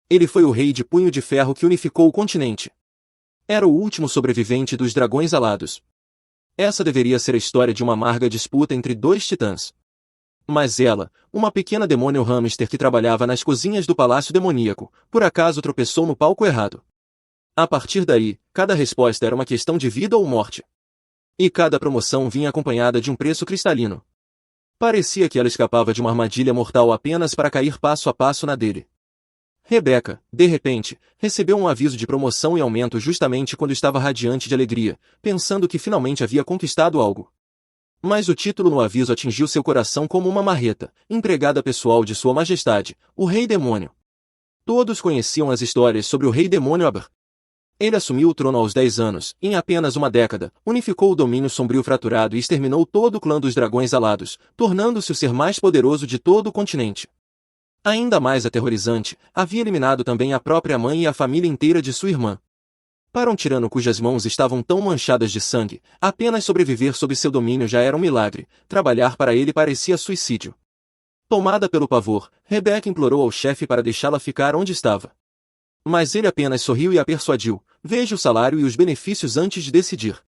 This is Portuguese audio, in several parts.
Ele foi o rei de Punho de Ferro que unificou o continente. Era o último sobrevivente dos dragões alados. Essa deveria ser a história de uma amarga disputa entre dois titãs. Mas ela, uma pequena demônio hamster que trabalhava nas cozinhas do Palácio Demoníaco, por acaso tropeçou no palco errado. A partir daí, cada resposta era uma questão de vida ou morte. E cada promoção vinha acompanhada de um preço cristalino. Parecia que ela escapava de uma armadilha mortal apenas para cair passo a passo na dele. Rebecca, de repente, recebeu um aviso de promoção e aumento justamente quando estava radiante de alegria, pensando que finalmente havia conquistado algo. Mas o título no aviso atingiu seu coração como uma marreta, empregada pessoal de Sua Majestade, o Rei Demônio. Todos conheciam as histórias sobre o Rei Demônio Aber. Ele assumiu o trono aos 10 anos, e em apenas uma década, unificou o domínio sombrio fraturado e exterminou todo o clã dos dragões alados, tornando-se o ser mais poderoso de todo o continente. Ainda mais aterrorizante, havia eliminado também a própria mãe e a família inteira de sua irmã. Para um tirano cujas mãos estavam tão manchadas de sangue, apenas sobreviver sob seu domínio já era um milagre, trabalhar para ele parecia suicídio. Tomada pelo pavor, Rebecca implorou ao chefe para deixá-la ficar onde estava. Mas ele apenas sorriu e a persuadiu: veja o salário e os benefícios antes de decidir.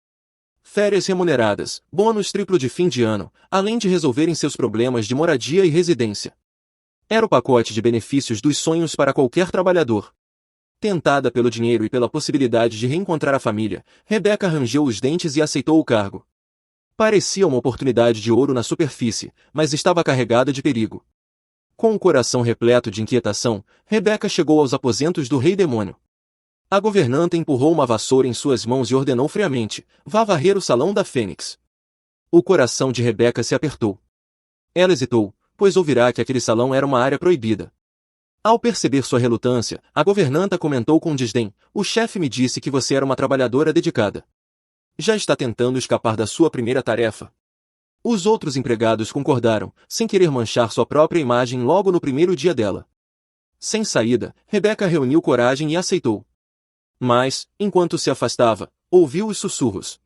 Férias remuneradas, bônus triplo de fim de ano, além de resolverem seus problemas de moradia e residência. Era o pacote de benefícios dos sonhos para qualquer trabalhador. Tentada pelo dinheiro e pela possibilidade de reencontrar a família, Rebecca rangeu os dentes e aceitou o cargo. Parecia uma oportunidade de ouro na superfície, mas estava carregada de perigo. Com o coração repleto de inquietação, Rebecca chegou aos aposentos do Rei Demônio. A governanta empurrou uma vassoura em suas mãos e ordenou friamente: vá varrer o Salão da Fênix. O coração de Rebecca se apertou. Ela hesitou, pois ouvirá que aquele salão era uma área proibida. Ao perceber sua relutância, a governanta comentou com desdém: o chefe me disse que você era uma trabalhadora dedicada. Já está tentando escapar da sua primeira tarefa. Os outros empregados concordaram, sem querer manchar sua própria imagem logo no primeiro dia dela. Sem saída, Rebecca reuniu coragem e aceitou. Mas, enquanto se afastava, ouviu os sussurros.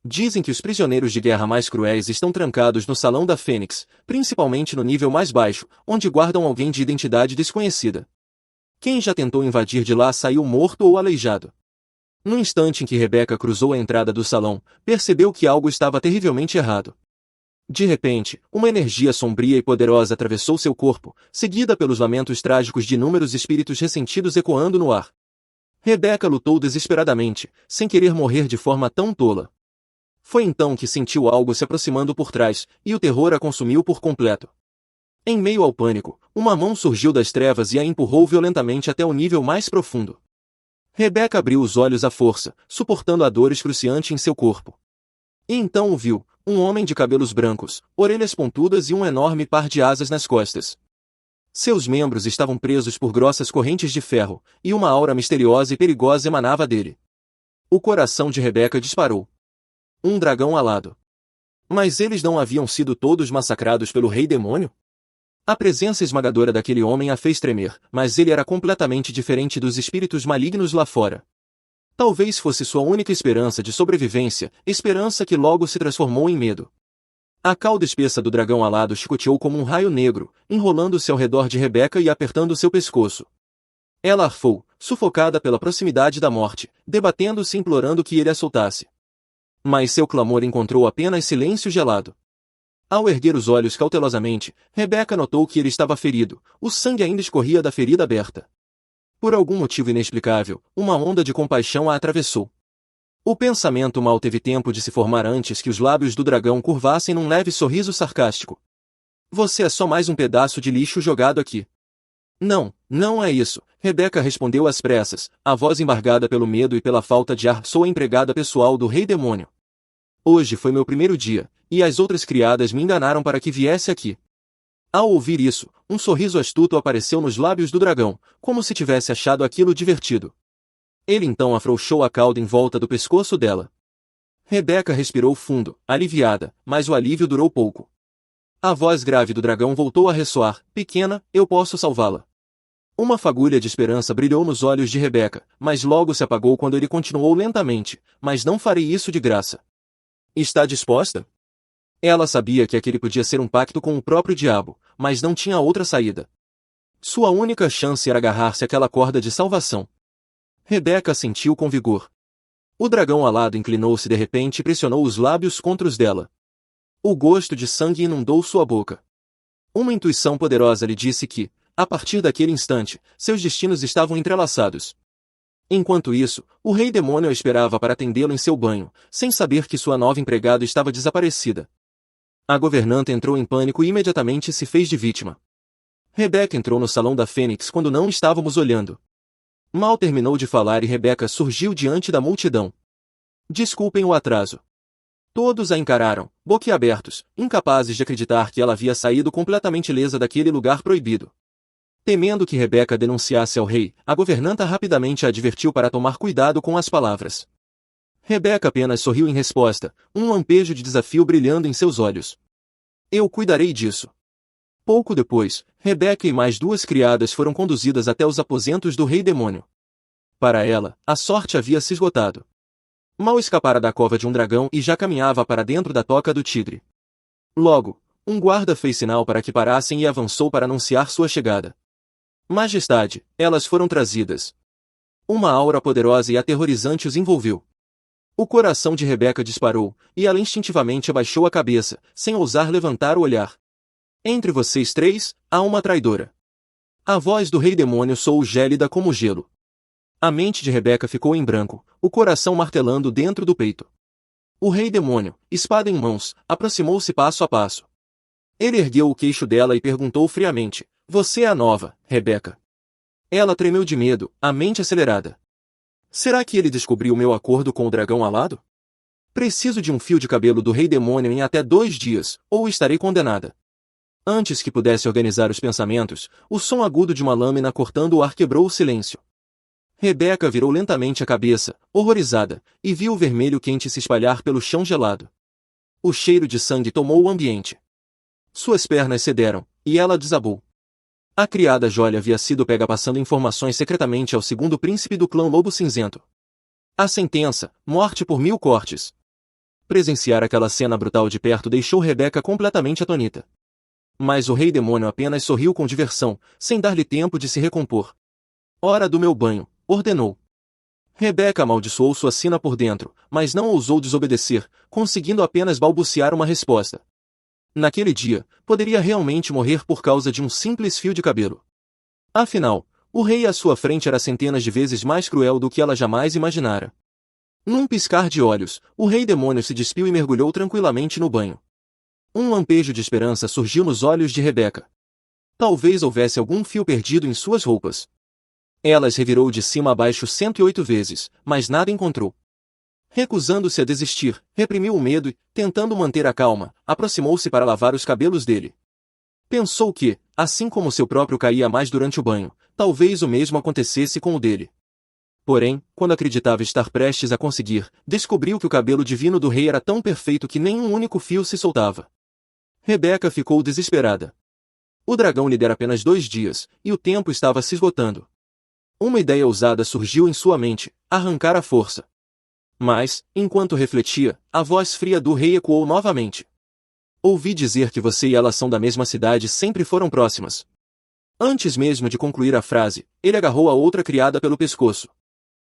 Dizem que os prisioneiros de guerra mais cruéis estão trancados no Salão da Fênix, principalmente no nível mais baixo, onde guardam alguém de identidade desconhecida. Quem já tentou invadir de lá saiu morto ou aleijado. No instante em que Rebecca cruzou a entrada do salão, percebeu que algo estava terrivelmente errado. De repente, uma energia sombria e poderosa atravessou seu corpo, seguida pelos lamentos trágicos de inúmeros espíritos ressentidos ecoando no ar. Rebecca lutou desesperadamente, sem querer morrer de forma tão tola. Foi então que sentiu algo se aproximando por trás, e o terror a consumiu por completo. Em meio ao pânico, uma mão surgiu das trevas e a empurrou violentamente até o nível mais profundo. Rebecca abriu os olhos à força, suportando a dor excruciante em seu corpo. E então o viu, um homem de cabelos brancos, orelhas pontudas e um enorme par de asas nas costas. Seus membros estavam presos por grossas correntes de ferro, e uma aura misteriosa e perigosa emanava dele. O coração de Rebecca disparou. Um dragão alado. Mas eles não haviam sido todos massacrados pelo Rei Demônio? A presença esmagadora daquele homem a fez tremer, mas ele era completamente diferente dos espíritos malignos lá fora. Talvez fosse sua única esperança de sobrevivência, esperança que logo se transformou em medo. A cauda espessa do dragão alado chicoteou como um raio negro, enrolando-se ao redor de Rebecca e apertando seu pescoço. Ela arfou, sufocada pela proximidade da morte, debatendo-se e implorando que ele a soltasse. Mas seu clamor encontrou apenas silêncio gelado. Ao erguer os olhos cautelosamente, Rebecca notou que ele estava ferido, o sangue ainda escorria da ferida aberta. Por algum motivo inexplicável, uma onda de compaixão a atravessou. O pensamento mal teve tempo de se formar antes que os lábios do dragão curvassem num leve sorriso sarcástico. Você é só mais um pedaço de lixo jogado aqui. Não, não é isso, Rebecca respondeu às pressas, a voz embargada pelo medo e pela falta de ar. Sou a empregada pessoal do Rei Demônio. Hoje foi meu primeiro dia, e as outras criadas me enganaram para que viesse aqui. Ao ouvir isso, um sorriso astuto apareceu nos lábios do dragão, como se tivesse achado aquilo divertido. Ele então afrouxou a cauda em volta do pescoço dela. Rebecca respirou fundo, aliviada, mas o alívio durou pouco. A voz grave do dragão voltou a ressoar: pequena, eu posso salvá-la. Uma fagulha de esperança brilhou nos olhos de Rebecca, mas logo se apagou quando ele continuou lentamente: mas não farei isso de graça. Está disposta? Ela sabia que aquele podia ser um pacto com o próprio diabo, mas não tinha outra saída. Sua única chance era agarrar-se àquela corda de salvação. Rebeca sentiu com vigor. O dragão alado inclinou-se de repente e pressionou os lábios contra os dela. O gosto de sangue inundou sua boca. Uma intuição poderosa lhe disse que, a partir daquele instante, seus destinos estavam entrelaçados. Enquanto isso, o rei demônio a esperava para atendê-lo em seu banho, sem saber que sua nova empregada estava desaparecida. A governanta entrou em pânico e imediatamente se fez de vítima. Rebeca entrou no salão da Fênix quando não estávamos olhando. Mal terminou de falar e Rebeca surgiu diante da multidão. Desculpem o atraso. Todos a encararam, boquiabertos, incapazes de acreditar que ela havia saído completamente ilesa daquele lugar proibido. Temendo que Rebeca denunciasse ao rei, a governanta rapidamente a advertiu para tomar cuidado com as palavras. Rebeca apenas sorriu em resposta, um lampejo de desafio brilhando em seus olhos. Eu cuidarei disso. Pouco depois, Rebeca e mais 2 criadas foram conduzidas até os aposentos do rei demônio. Para ela, a sorte havia se esgotado. Mal escapara da cova de um dragão e já caminhava para dentro da toca do tigre. Logo, um guarda fez sinal para que parassem e avançou para anunciar sua chegada. Majestade, elas foram trazidas. Uma aura poderosa e aterrorizante os envolveu. O coração de Rebeca disparou, e ela instintivamente abaixou a cabeça, sem ousar levantar o olhar. Entre vocês 3, há uma traidora. A voz do rei demônio soou gélida como gelo. A mente de Rebeca ficou em branco, o coração martelando dentro do peito. O rei demônio, espada em mãos, aproximou-se passo a passo. Ele ergueu o queixo dela e perguntou friamente, você é a nova, Rebeca? Ela tremeu de medo, a mente acelerada. Será que ele descobriu meu acordo com o dragão alado? Preciso de um fio de cabelo do rei demônio em até 2 dias, ou estarei condenada. Antes que pudesse organizar os pensamentos, o som agudo de uma lâmina cortando o ar quebrou o silêncio. Rebeca virou lentamente a cabeça, horrorizada, e viu o vermelho quente se espalhar pelo chão gelado. O cheiro de sangue tomou o ambiente. Suas pernas cederam, e ela desabou. A criada Jolie havia sido pega passando informações secretamente ao segundo príncipe do clã Lobo Cinzento. A sentença, morte por 1000 cortes. Presenciar aquela cena brutal de perto deixou Rebeca completamente atonita. Mas o rei demônio apenas sorriu com diversão, sem dar-lhe tempo de se recompor. Hora do meu banho, ordenou. Rebeca amaldiçoou sua sina por dentro, mas não ousou desobedecer, conseguindo apenas balbuciar uma resposta. Naquele dia, poderia realmente morrer por causa de um simples fio de cabelo. Afinal, o rei à sua frente era centenas de vezes mais cruel do que ela jamais imaginara. Num piscar de olhos, o rei demônio se despiu e mergulhou tranquilamente no banho. Um lampejo de esperança surgiu nos olhos de Rebeca. Talvez houvesse algum fio perdido em suas roupas. Ela as revirou de cima a baixo 108 vezes, mas nada encontrou. Recusando-se a desistir, reprimiu o medo e, tentando manter a calma, aproximou-se para lavar os cabelos dele. Pensou que, assim como seu próprio caía mais durante o banho, talvez o mesmo acontecesse com o dele. Porém, quando acreditava estar prestes a conseguir, descobriu que o cabelo divino do rei era tão perfeito que nem um único fio se soltava. Rebeca ficou desesperada. O dragão lhe dera apenas 2 dias, e o tempo estava se esgotando. Uma ideia ousada surgiu em sua mente, arrancar a força. Mas, enquanto refletia, a voz fria do rei ecoou novamente. Ouvi dizer que você e ela são da mesma cidade e sempre foram próximas. Antes mesmo de concluir a frase, ele agarrou a outra criada pelo pescoço.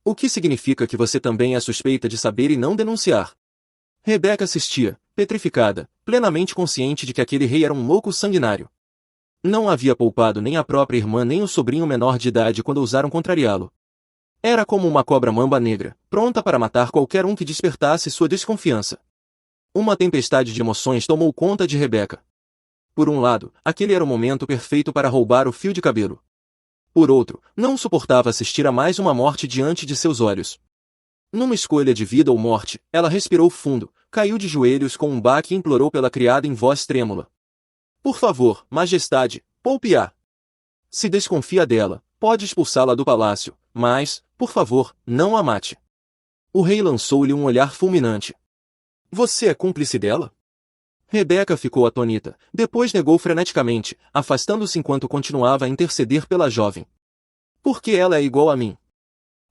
O que significa que você também é suspeita de saber e não denunciar? Rebeca assistia, petrificada, plenamente consciente de que aquele rei era um louco sanguinário. Não havia poupado nem a própria irmã nem o sobrinho menor de idade quando ousaram contrariá-lo. Era como uma cobra-mamba negra, pronta para matar qualquer um que despertasse sua desconfiança. Uma tempestade de emoções tomou conta de Rebeca. Por um lado, aquele era o momento perfeito para roubar o fio de cabelo. Por outro, não suportava assistir a mais uma morte diante de seus olhos. Numa escolha de vida ou morte, ela respirou fundo, caiu de joelhos com um baque e implorou pela criada em voz trêmula. Por favor, majestade, poupe-a. Se desconfia dela, pode expulsá-la do palácio, mas, por favor, não a mate. O rei lançou-lhe um olhar fulminante. Você é cúmplice dela? Rebeca ficou atônita, depois negou freneticamente, afastando-se enquanto continuava a interceder pela jovem. Porque ela é igual a mim.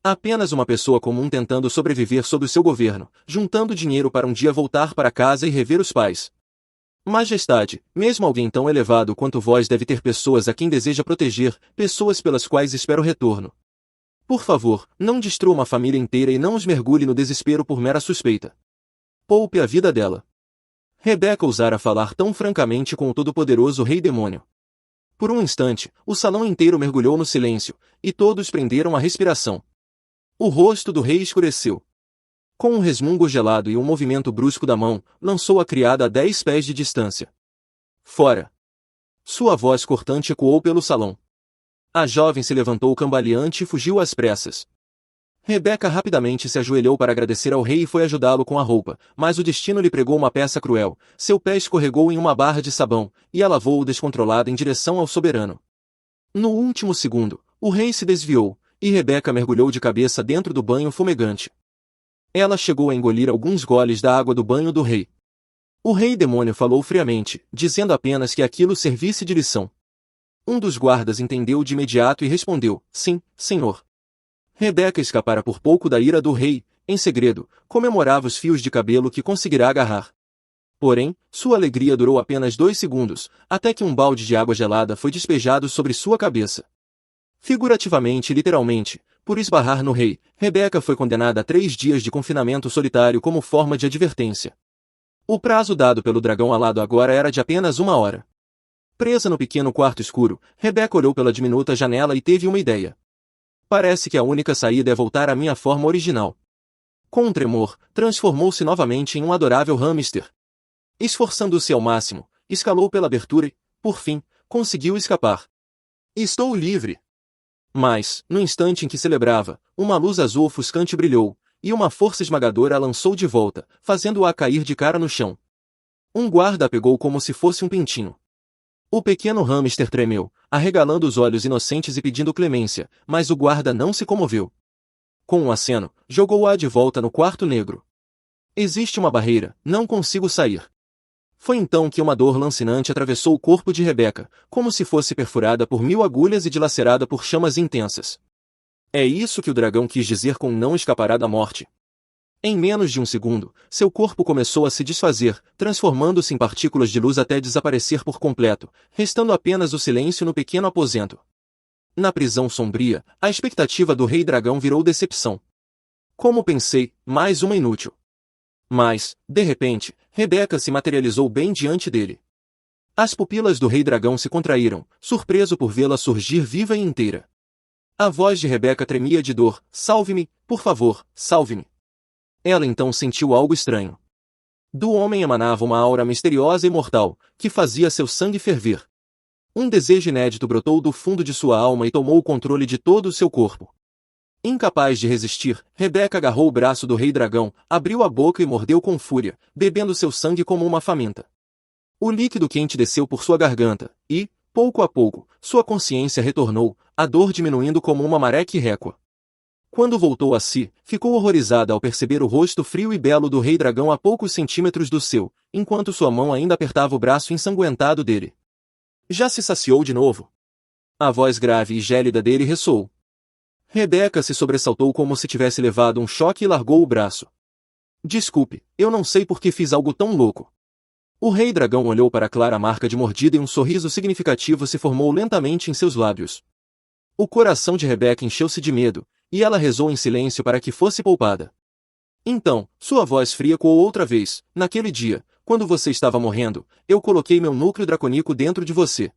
Apenas uma pessoa comum tentando sobreviver sob o seu governo, juntando dinheiro para um dia voltar para casa e rever os pais. Majestade, mesmo alguém tão elevado quanto vós deve ter pessoas a quem deseja proteger, pessoas pelas quais espera o retorno. Por favor, não destrua uma família inteira e não os mergulhe no desespero por mera suspeita. Poupe a vida dela. Rebeca ousara falar tão francamente com o todo-poderoso rei demônio. Por um instante, o salão inteiro mergulhou no silêncio, e todos prenderam a respiração. O rosto do rei escureceu. Com um resmungo gelado e um movimento brusco da mão, lançou a criada a 10 pés de distância. Fora! Sua voz cortante ecoou pelo salão. A jovem se levantou cambaleante e fugiu às pressas. Rebeca rapidamente se ajoelhou para agradecer ao rei e foi ajudá-lo com a roupa, mas o destino lhe pregou uma peça cruel. Seu pé escorregou em uma barra de sabão, e ela voou descontrolada em direção ao soberano. No último segundo, o rei se desviou, e Rebeca mergulhou de cabeça dentro do banho fumegante. Ela chegou a engolir alguns goles da água do banho do rei. O rei demônio falou friamente, dizendo apenas que aquilo servisse de lição. Um dos guardas entendeu de imediato e respondeu, sim, senhor. Rebeca escapara por pouco da ira do rei, em segredo, comemorava os fios de cabelo que conseguirá agarrar. Porém, sua alegria durou apenas 2 segundos, até que um balde de água gelada foi despejado sobre sua cabeça. Figurativamente e literalmente, por esbarrar no rei, Rebeca foi condenada a 3 dias de confinamento solitário como forma de advertência. O prazo dado pelo dragão alado agora era de apenas 1 hora. Presa no pequeno quarto escuro, Rebeca olhou pela diminuta janela e teve uma ideia. Parece que a única saída é voltar à minha forma original. Com um tremor, transformou-se novamente em um adorável hamster. Esforçando-se ao máximo, escalou pela abertura e, por fim, conseguiu escapar. Estou livre! Mas, no instante em que celebrava, uma luz azul ofuscante brilhou, e uma força esmagadora a lançou de volta, fazendo-a cair de cara no chão. Um guarda a pegou como se fosse um pintinho. O pequeno hamster tremeu, arregalando os olhos inocentes e pedindo clemência, mas o guarda não se comoveu. Com um aceno, jogou-a de volta no quarto negro. Existe uma barreira, não consigo sair. Foi então que uma dor lancinante atravessou o corpo de Rebeca, como se fosse perfurada por 1000 agulhas e dilacerada por chamas intensas. É isso que o dragão quis dizer com não escapará da morte. Em menos de um segundo, seu corpo começou a se desfazer, transformando-se em partículas de luz até desaparecer por completo, restando apenas o silêncio no pequeno aposento. Na prisão sombria, a expectativa do rei dragão virou decepção. Como pensei, mais uma inútil. Mas, de repente, Rebeca se materializou bem diante dele. As pupilas do rei dragão se contraíram, surpreso por vê-la surgir viva e inteira. A voz de Rebeca tremia de dor, salve-me, por favor, salve-me. Ela então sentiu algo estranho. Do homem emanava uma aura misteriosa e mortal, que fazia seu sangue ferver. Um desejo inédito brotou do fundo de sua alma e tomou o controle de todo o seu corpo. Incapaz de resistir, Rebeca agarrou o braço do rei dragão, abriu a boca e mordeu com fúria, bebendo seu sangue como uma faminta. O líquido quente desceu por sua garganta, e, pouco a pouco, sua consciência retornou, a dor diminuindo como uma maré que recua. Quando voltou a si, ficou horrorizada ao perceber o rosto frio e belo do rei dragão a poucos centímetros do seu, enquanto sua mão ainda apertava o braço ensanguentado dele. Já se saciou de novo? A voz grave e gélida dele ressoou. Rebeca se sobressaltou como se tivesse levado um choque e largou o braço. Desculpe, eu não sei por que fiz algo tão louco. O rei dragão olhou para a clara marca de mordida e um sorriso significativo se formou lentamente em seus lábios. O coração de Rebeca encheu-se de medo, e ela rezou em silêncio para que fosse poupada. Então, sua voz fria ecoou outra vez. Naquele dia, quando você estava morrendo, eu coloquei meu núcleo dracônico dentro de você.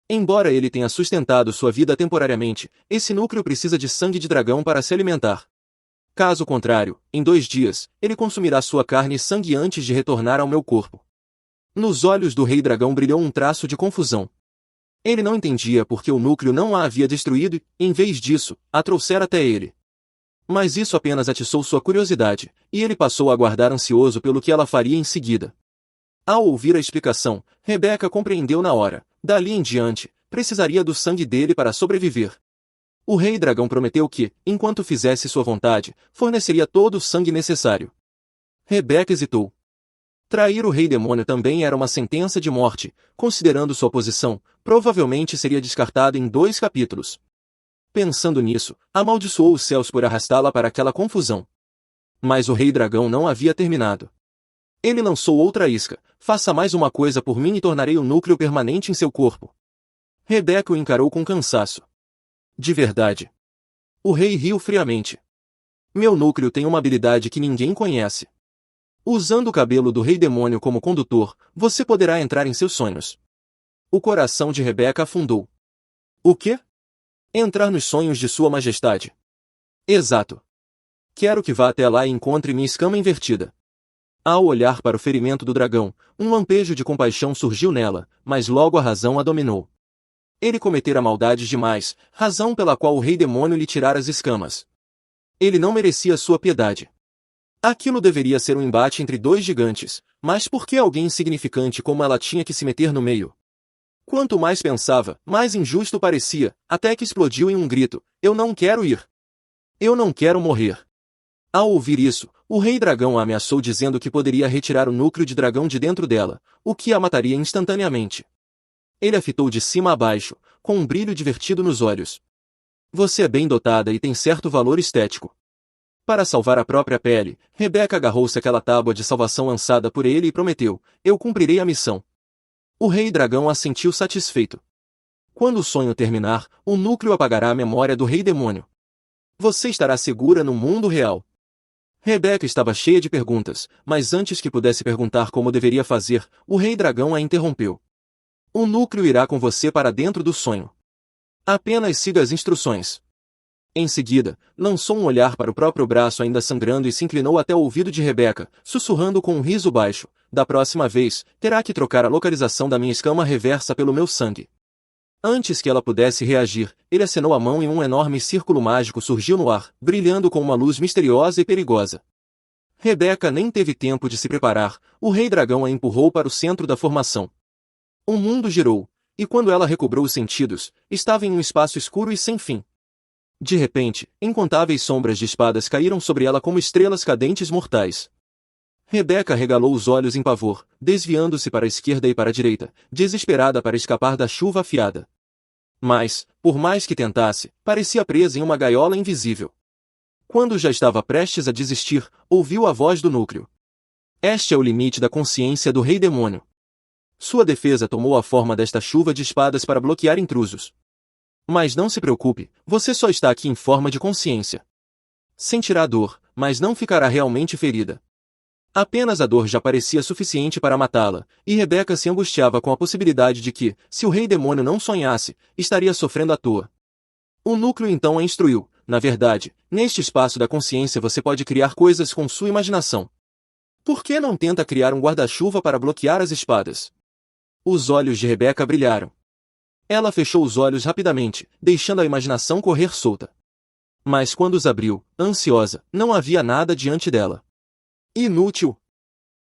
Embora ele tenha sustentado sua vida temporariamente, esse núcleo precisa de sangue de dragão para se alimentar. Caso contrário, em 2 dias, ele consumirá sua carne e sangue antes de retornar ao meu corpo. Nos olhos do rei dragão brilhou um traço de confusão. Ele não entendia por que o núcleo não a havia destruído e, em vez disso, a trouxera até ele. Mas isso apenas atiçou sua curiosidade, e ele passou a aguardar ansioso pelo que ela faria em seguida. Ao ouvir a explicação, Rebeca compreendeu na hora. Dali em diante, precisaria do sangue dele para sobreviver. O rei dragão prometeu que, enquanto fizesse sua vontade, forneceria todo o sangue necessário. Rebeca hesitou. Trair o rei demônio também era uma sentença de morte, considerando sua posição, provavelmente seria descartada em 2 capítulos. Pensando nisso, amaldiçoou os céus por arrastá-la para aquela confusão. Mas o rei dragão não havia terminado. Ele lançou outra isca. Faça mais uma coisa por mim e tornarei o núcleo permanente em seu corpo. Rebeca o encarou com cansaço. De verdade. O rei riu friamente. Meu núcleo tem uma habilidade que ninguém conhece. Usando o cabelo do rei demônio como condutor, você poderá entrar em seus sonhos. O coração de Rebeca afundou. O quê? Entrar nos sonhos de Sua Majestade. Exato. Quero que vá até lá e encontre minha escama invertida. Ao olhar para o ferimento do dragão, um lampejo de compaixão surgiu nela, mas logo a razão a dominou. Ele cometera maldades demais, razão pela qual o rei demônio lhe tirara as escamas. Ele não merecia sua piedade. Aquilo deveria ser um embate entre dois gigantes, mas por que alguém insignificante como ela tinha que se meter no meio? Quanto mais pensava, mais injusto parecia, até que explodiu em um grito: eu não quero ir. Eu não quero morrer. Ao ouvir isso, o rei dragão a ameaçou dizendo que poderia retirar o núcleo de dragão de dentro dela, o que a mataria instantaneamente. Ele a fitou de cima a baixo, com um brilho divertido nos olhos. Você é bem dotada e tem certo valor estético. Para salvar a própria pele, Rebeca agarrou-se àquela tábua de salvação lançada por ele e prometeu: eu cumprirei a missão. O rei dragão assentiu satisfeito. Quando o sonho terminar, o núcleo apagará a memória do rei demônio. Você estará segura no mundo real. Rebeca estava cheia de perguntas, mas antes que pudesse perguntar como deveria fazer, o rei dragão a interrompeu. O núcleo irá com você para dentro do sonho. Apenas siga as instruções. Em seguida, lançou um olhar para o próprio braço ainda sangrando e se inclinou até o ouvido de Rebeca, sussurrando com um riso baixo: da próxima vez, terá que trocar a localização da minha escama reversa pelo meu sangue. Antes que ela pudesse reagir, ele acenou a mão e um enorme círculo mágico surgiu no ar, brilhando com uma luz misteriosa e perigosa. Rebeca nem teve tempo de se preparar, o rei dragão a empurrou para o centro da formação. O mundo girou, e quando ela recobrou os sentidos, estava em um espaço escuro e sem fim. De repente, incontáveis sombras de espadas caíram sobre ela como estrelas cadentes mortais. Rebeca regalou os olhos em pavor, desviando-se para a esquerda e para a direita, desesperada para escapar da chuva afiada. Mas, por mais que tentasse, parecia presa em uma gaiola invisível. Quando já estava prestes a desistir, ouviu a voz do núcleo. Este é o limite da consciência do rei demônio. Sua defesa tomou a forma desta chuva de espadas para bloquear intrusos. Mas não se preocupe, você só está aqui em forma de consciência. Sentirá dor, mas não ficará realmente ferida. Apenas a dor já parecia suficiente para matá-la, e Rebeca se angustiava com a possibilidade de que, se o rei demônio não sonhasse, estaria sofrendo à toa. O núcleo então a instruiu: na verdade, neste espaço da consciência você pode criar coisas com sua imaginação. Por que não tenta criar um guarda-chuva para bloquear as espadas? Os olhos de Rebeca brilharam. Ela fechou os olhos rapidamente, deixando a imaginação correr solta. Mas quando os abriu, ansiosa, não havia nada diante dela. Inútil!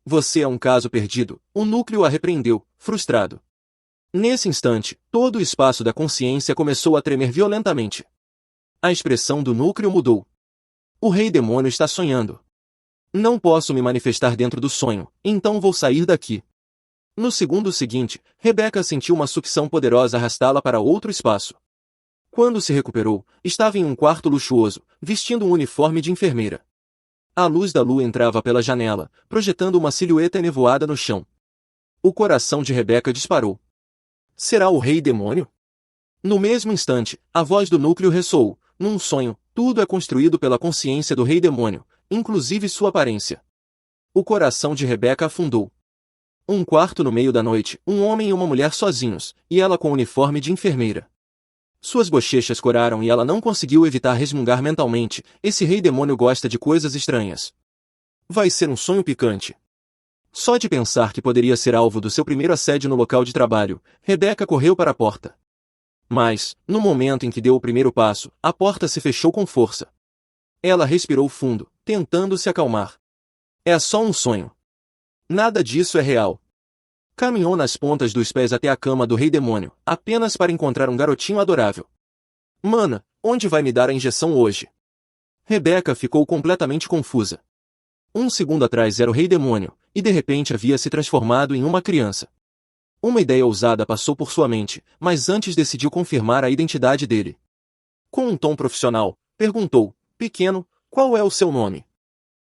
Você é um caso perdido, o núcleo a repreendeu, frustrado. Nesse instante, todo o espaço da consciência começou a tremer violentamente. A expressão do núcleo mudou. O rei demônio está sonhando. Não posso me manifestar dentro do sonho, então vou sair daqui. No segundo seguinte, Rebeca sentiu uma sucção poderosa arrastá-la para outro espaço. Quando se recuperou, estava em um quarto luxuoso, vestindo um uniforme de enfermeira. A luz da lua entrava pela janela, projetando uma silhueta enevoada no chão. O coração de Rebeca disparou. Será o rei demônio? No mesmo instante, a voz do núcleo ressoou: num sonho, tudo é construído pela consciência do rei demônio, inclusive sua aparência. O coração de Rebeca afundou. Um quarto no meio da noite, um homem e uma mulher sozinhos, e ela com o uniforme de enfermeira. Suas bochechas coraram e ela não conseguiu evitar resmungar mentalmente: esse rei demônio gosta de coisas estranhas. Vai ser um sonho picante. Só de pensar que poderia ser alvo do seu primeiro assédio no local de trabalho, Rebeca correu para a porta. Mas, no momento em que deu o primeiro passo, a porta se fechou com força. Ela respirou fundo, tentando se acalmar. É só um sonho. Nada disso é real. Caminhou nas pontas dos pés até a cama do rei demônio, apenas para encontrar um garotinho adorável. Mana, onde vai me dar a injeção hoje? Rebeca ficou completamente confusa. Um segundo atrás era o rei demônio, e de repente havia se transformado em uma criança. Uma ideia ousada passou por sua mente, mas antes decidiu confirmar a identidade dele. Com um tom profissional, perguntou: pequeno, qual é o seu nome?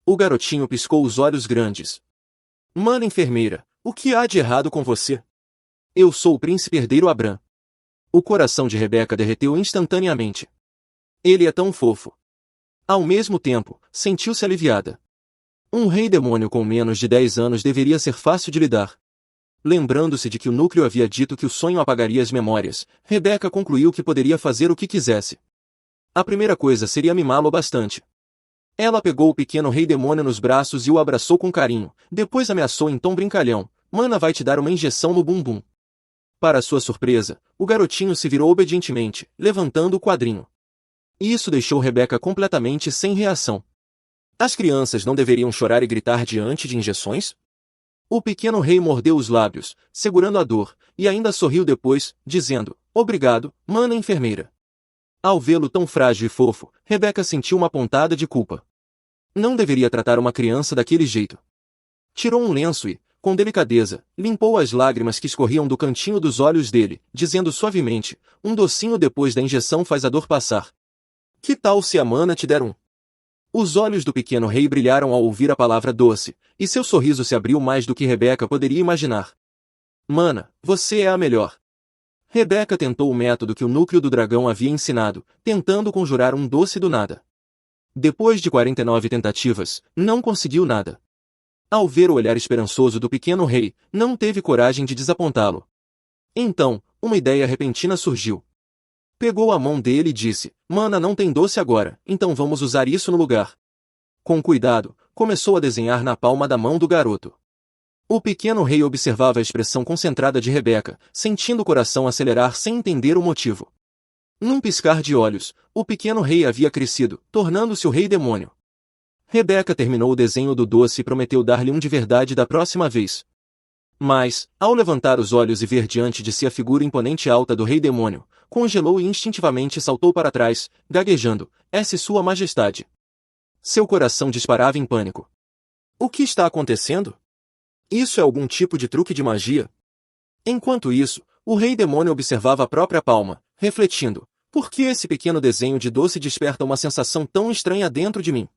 O garotinho piscou os olhos grandes. Mana enfermeira, o que há de errado com você? Eu sou o príncipe herdeiro Abram. O coração de Rebeca derreteu instantaneamente. Ele é tão fofo. Ao mesmo tempo, sentiu-se aliviada. Um rei demônio com menos de 10 anos deveria ser fácil de lidar. Lembrando-se de que o núcleo havia dito que o sonho apagaria as memórias, Rebeca concluiu que poderia fazer o que quisesse. A primeira coisa seria mimá-lo bastante. Ela pegou o pequeno rei demônio nos braços e o abraçou com carinho, depois ameaçou em tom brincalhão: Mana vai te dar uma injeção no bumbum. Para sua surpresa, o garotinho se virou obedientemente, levantando o quadrinho. Isso deixou Rebeca completamente sem reação. As crianças não deveriam chorar e gritar diante de injeções? O pequeno rei mordeu os lábios, segurando a dor, e ainda sorriu depois, dizendo: Obrigado, mana enfermeira. Ao vê-lo tão frágil e fofo, Rebeca sentiu uma pontada de culpa. Não deveria tratar uma criança daquele jeito. Tirou um lenço e, com delicadeza, limpou as lágrimas que escorriam do cantinho dos olhos dele, dizendo suavemente: Um docinho depois da injeção faz a dor passar. Que tal se a mana te der um? Os olhos do pequeno rei brilharam ao ouvir a palavra doce, e seu sorriso se abriu mais do que Rebeca poderia imaginar. Mana, você é a melhor. Rebeca tentou o método que o núcleo do dragão havia ensinado, tentando conjurar um doce do nada. Depois de 49 tentativas, não conseguiu nada. Ao ver o olhar esperançoso do pequeno rei, não teve coragem de desapontá-lo. Então, uma ideia repentina surgiu. Pegou a mão dele e disse: Mana não tem doce agora, então vamos usar isso no lugar. Com cuidado, começou a desenhar na palma da mão do garoto. O pequeno rei observava a expressão concentrada de Rebeca, sentindo o coração acelerar sem entender o motivo. Num piscar de olhos, o pequeno rei havia crescido, tornando-se o rei demônio. Rebeca terminou o desenho do doce e prometeu dar-lhe um de verdade da próxima vez. Mas, ao levantar os olhos e ver diante de si a figura imponente e alta do rei demônio, congelou e instintivamente saltou para trás, gaguejando: Essa é sua majestade. Seu coração disparava em pânico. O que está acontecendo? Isso é algum tipo de truque de magia? Enquanto isso, o rei demônio observava a própria palma, refletindo: por que esse pequeno desenho de doce desperta uma sensação tão estranha dentro de mim?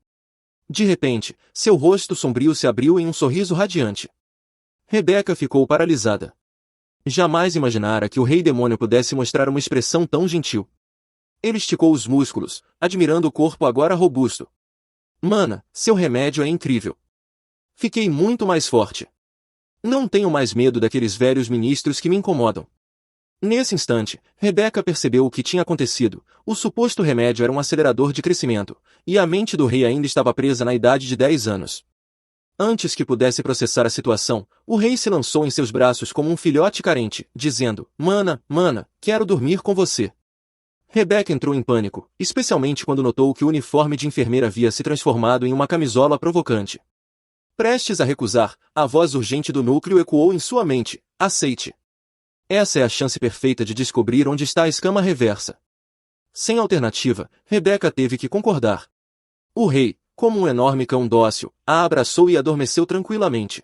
De repente, seu rosto sombrio se abriu em um sorriso radiante. Rebeca ficou paralisada. Jamais imaginara que o rei demônio pudesse mostrar uma expressão tão gentil. Ele esticou os músculos, admirando o corpo agora robusto. Mana, seu remédio é incrível. Fiquei muito mais forte. Não tenho mais medo daqueles velhos ministros que me incomodam. Nesse instante, Rebeca percebeu o que tinha acontecido. O suposto remédio era um acelerador de crescimento, e a mente do rei ainda estava presa na idade de 10 anos. Antes que pudesse processar a situação, o rei se lançou em seus braços como um filhote carente, dizendo: Mana, quero dormir com você. Rebeca entrou em pânico, especialmente quando notou que o uniforme de enfermeira havia se transformado em uma camisola provocante. Prestes a recusar, a voz urgente do núcleo ecoou em sua mente: aceite. Essa é a chance perfeita de descobrir onde está a escama reversa. Sem alternativa, Rebeca teve que concordar. O rei, como um enorme cão dócil, a abraçou e adormeceu tranquilamente.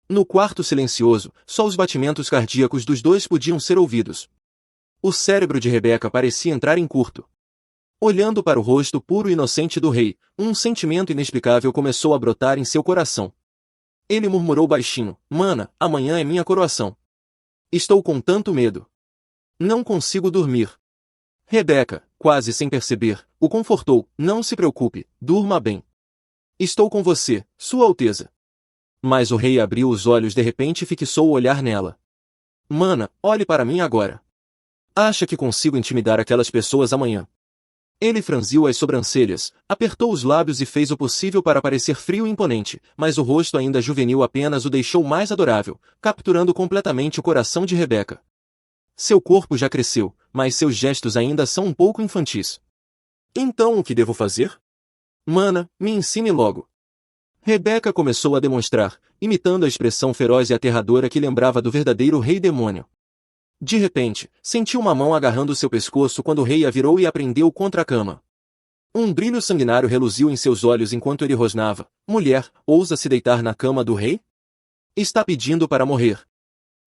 No quarto silencioso, só os batimentos cardíacos dos dois podiam ser ouvidos. O cérebro de Rebeca parecia entrar em curto. Olhando para o rosto puro e inocente do rei, um sentimento inexplicável começou a brotar em seu coração. Ele murmurou baixinho: Mana, amanhã é minha coroação. Estou com tanto medo. Não consigo dormir. Rebeca, quase sem perceber, o confortou: Não se preocupe, durma bem. Estou com você, Sua Alteza. Mas o rei abriu os olhos de repente e fixou o olhar nela. Mana, olhe para mim agora. Acha que consigo intimidar aquelas pessoas amanhã? Ele franziu as sobrancelhas, apertou os lábios e fez o possível para parecer frio e imponente, mas o rosto ainda juvenil apenas o deixou mais adorável, capturando completamente o coração de Rebeca. Seu corpo já cresceu, mas seus gestos ainda são um pouco infantis. Então o que devo fazer? Mana, me ensine logo. Rebeca começou a demonstrar, imitando a expressão feroz e aterradora que lembrava do verdadeiro rei demônio. De repente, sentiu uma mão agarrando seu pescoço quando o rei a virou e a prendeu contra a cama. Um brilho sanguinário reluziu em seus olhos enquanto ele rosnava: Mulher, ousa se deitar na cama do rei? Está pedindo para morrer.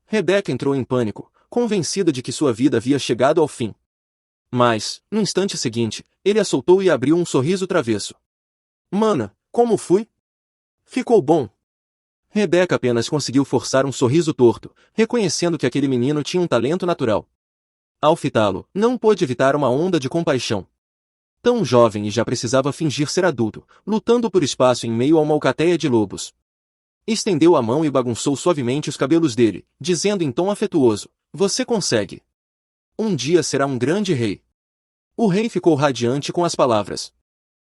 Rebeca entrou em pânico, convencida de que sua vida havia chegado ao fim. Mas, no instante seguinte, ele a soltou e abriu um sorriso travesso. Mana, como fui? Ficou bom. Rebeca apenas conseguiu forçar um sorriso torto, reconhecendo que aquele menino tinha um talento natural. Ao fitá-lo, não pôde evitar uma onda de compaixão. Tão jovem e já precisava fingir ser adulto, lutando por espaço em meio a uma alcateia de lobos. Estendeu a mão e bagunçou suavemente os cabelos dele, dizendo em tom afetuoso: "Você consegue. Um dia será um grande rei." O rei ficou radiante com as palavras.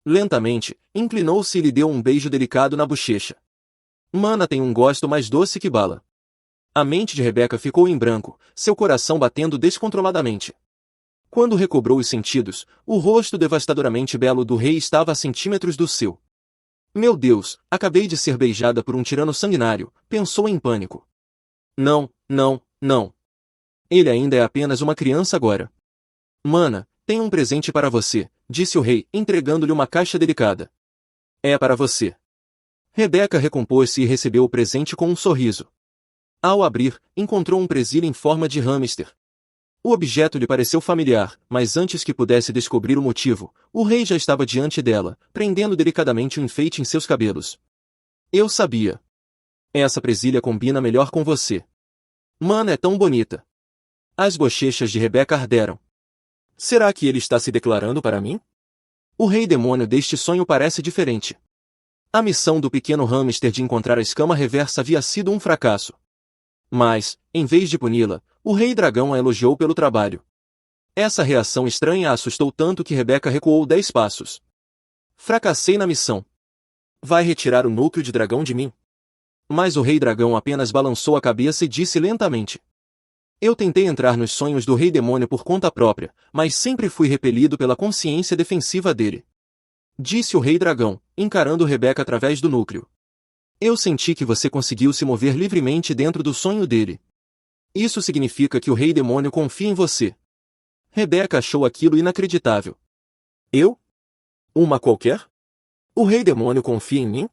Lentamente, inclinou-se e lhe deu um beijo delicado na bochecha. Mana tem um gosto mais doce que bala. A mente de Rebeca ficou em branco, seu coração batendo descontroladamente. Quando recobrou os sentidos, o rosto devastadoramente belo do rei estava a centímetros do seu. Meu Deus, acabei de ser beijada por um tirano sanguinário, pensou em pânico. Não, não, não. Ele ainda é apenas uma criança agora. Mana, tenho um presente para você, disse o rei, entregando-lhe uma caixa delicada. É para você. Rebeca recompôs-se e recebeu o presente com um sorriso. Ao abrir, encontrou um presilho em forma de hamster. O objeto lhe pareceu familiar, mas antes que pudesse descobrir o motivo, o rei já estava diante dela, prendendo delicadamente o enfeite em seus cabelos. Eu sabia. Essa presilha combina melhor com você. Mana é tão bonita. As bochechas de Rebeca arderam. Será que ele está se declarando para mim? O rei demônio deste sonho parece diferente. A missão do pequeno hamster de encontrar a escama reversa havia sido um fracasso. Mas, em vez de puni-la, o rei dragão a elogiou pelo trabalho. Essa reação estranha a assustou tanto que Rebeca recuou 10 passos. Fracassei na missão. Vai retirar o núcleo de dragão de mim? Mas o rei dragão apenas balançou a cabeça e disse lentamente. Eu tentei entrar nos sonhos do rei demônio por conta própria, mas sempre fui repelido pela consciência defensiva dele. Disse o rei dragão, encarando Rebeca através do núcleo. Eu senti que você conseguiu se mover livremente dentro do sonho dele. Isso significa que o rei demônio confia em você. Rebeca achou aquilo inacreditável. Eu? Uma qualquer? O rei demônio confia em mim?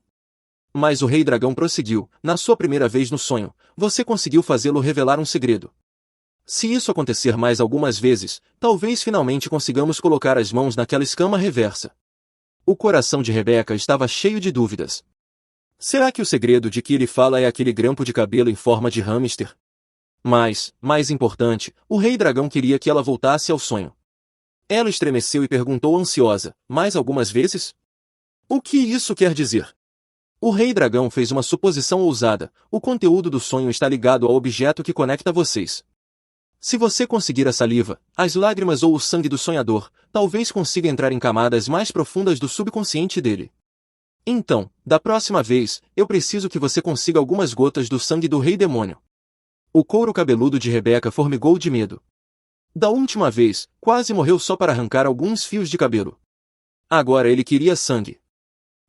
Mas o rei dragão prosseguiu, na sua primeira vez no sonho, você conseguiu fazê-lo revelar um segredo. Se isso acontecer mais algumas vezes, talvez finalmente consigamos colocar as mãos naquela escama reversa. O coração de Rebeca estava cheio de dúvidas. Será que o segredo de que ele fala é aquele grampo de cabelo em forma de hamster? Mas, mais importante, o rei dragão queria que ela voltasse ao sonho. Ela estremeceu e perguntou ansiosa, mais algumas vezes? O que isso quer dizer? O rei dragão fez uma suposição ousada, o conteúdo do sonho está ligado ao objeto que conecta vocês. Se você conseguir a saliva, as lágrimas ou o sangue do sonhador, talvez consiga entrar em camadas mais profundas do subconsciente dele. Então, da próxima vez, eu preciso que você consiga algumas gotas do sangue do rei demônio. O couro cabeludo de Rebeca formigou de medo. Da última vez, quase morreu só para arrancar alguns fios de cabelo. Agora ele queria sangue.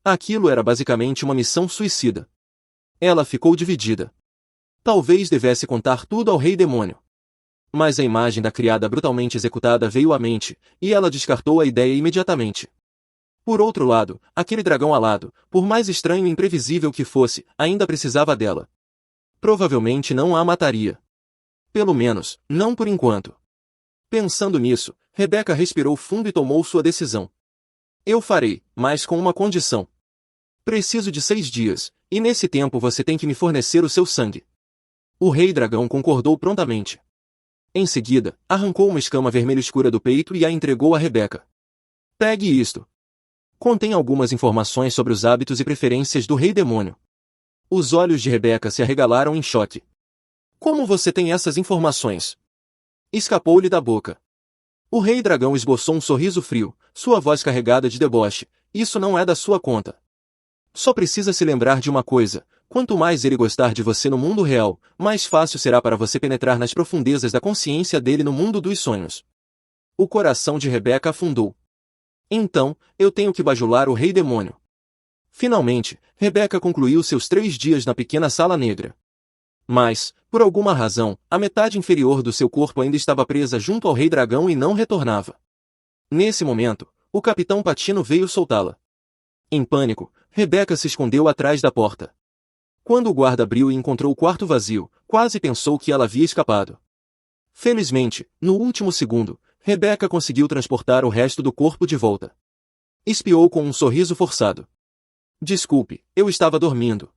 Aquilo era basicamente uma missão suicida. Ela ficou dividida. Talvez devesse contar tudo ao rei demônio. Mas a imagem da criada brutalmente executada veio à mente, e ela descartou a ideia imediatamente. Por outro lado, aquele dragão alado, por mais estranho e imprevisível que fosse, ainda precisava dela. Provavelmente não a mataria. Pelo menos, não por enquanto. Pensando nisso, Rebeca respirou fundo e tomou sua decisão. Eu farei, mas com uma condição. Preciso de 6 dias, e nesse tempo você tem que me fornecer o seu sangue. O rei dragão concordou prontamente. Em seguida, arrancou uma escama vermelha escura do peito e a entregou a Rebeca. Pegue isto. Contém algumas informações sobre os hábitos e preferências do rei demônio. Os olhos de Rebeca se arregalaram em choque. Como você tem essas informações? Escapou-lhe da boca. O rei dragão esboçou um sorriso frio, sua voz carregada de deboche. Isso não é da sua conta. Só precisa se lembrar de uma coisa. Quanto mais ele gostar de você no mundo real, mais fácil será para você penetrar nas profundezas da consciência dele no mundo dos sonhos. O coração de Rebeca afundou. Então, eu tenho que bajular o rei demônio. Finalmente, Rebeca concluiu seus 3 dias na pequena sala negra. Mas, por alguma razão, a metade inferior do seu corpo ainda estava presa junto ao rei dragão e não retornava. Nesse momento, o capitão Patino veio soltá-la. Em pânico, Rebeca se escondeu atrás da porta. Quando o guarda abriu e encontrou o quarto vazio, quase pensou que ela havia escapado. Felizmente, no último segundo, Rebeca conseguiu transportar o resto do corpo de volta. Espiou com um sorriso forçado. Desculpe, eu estava dormindo.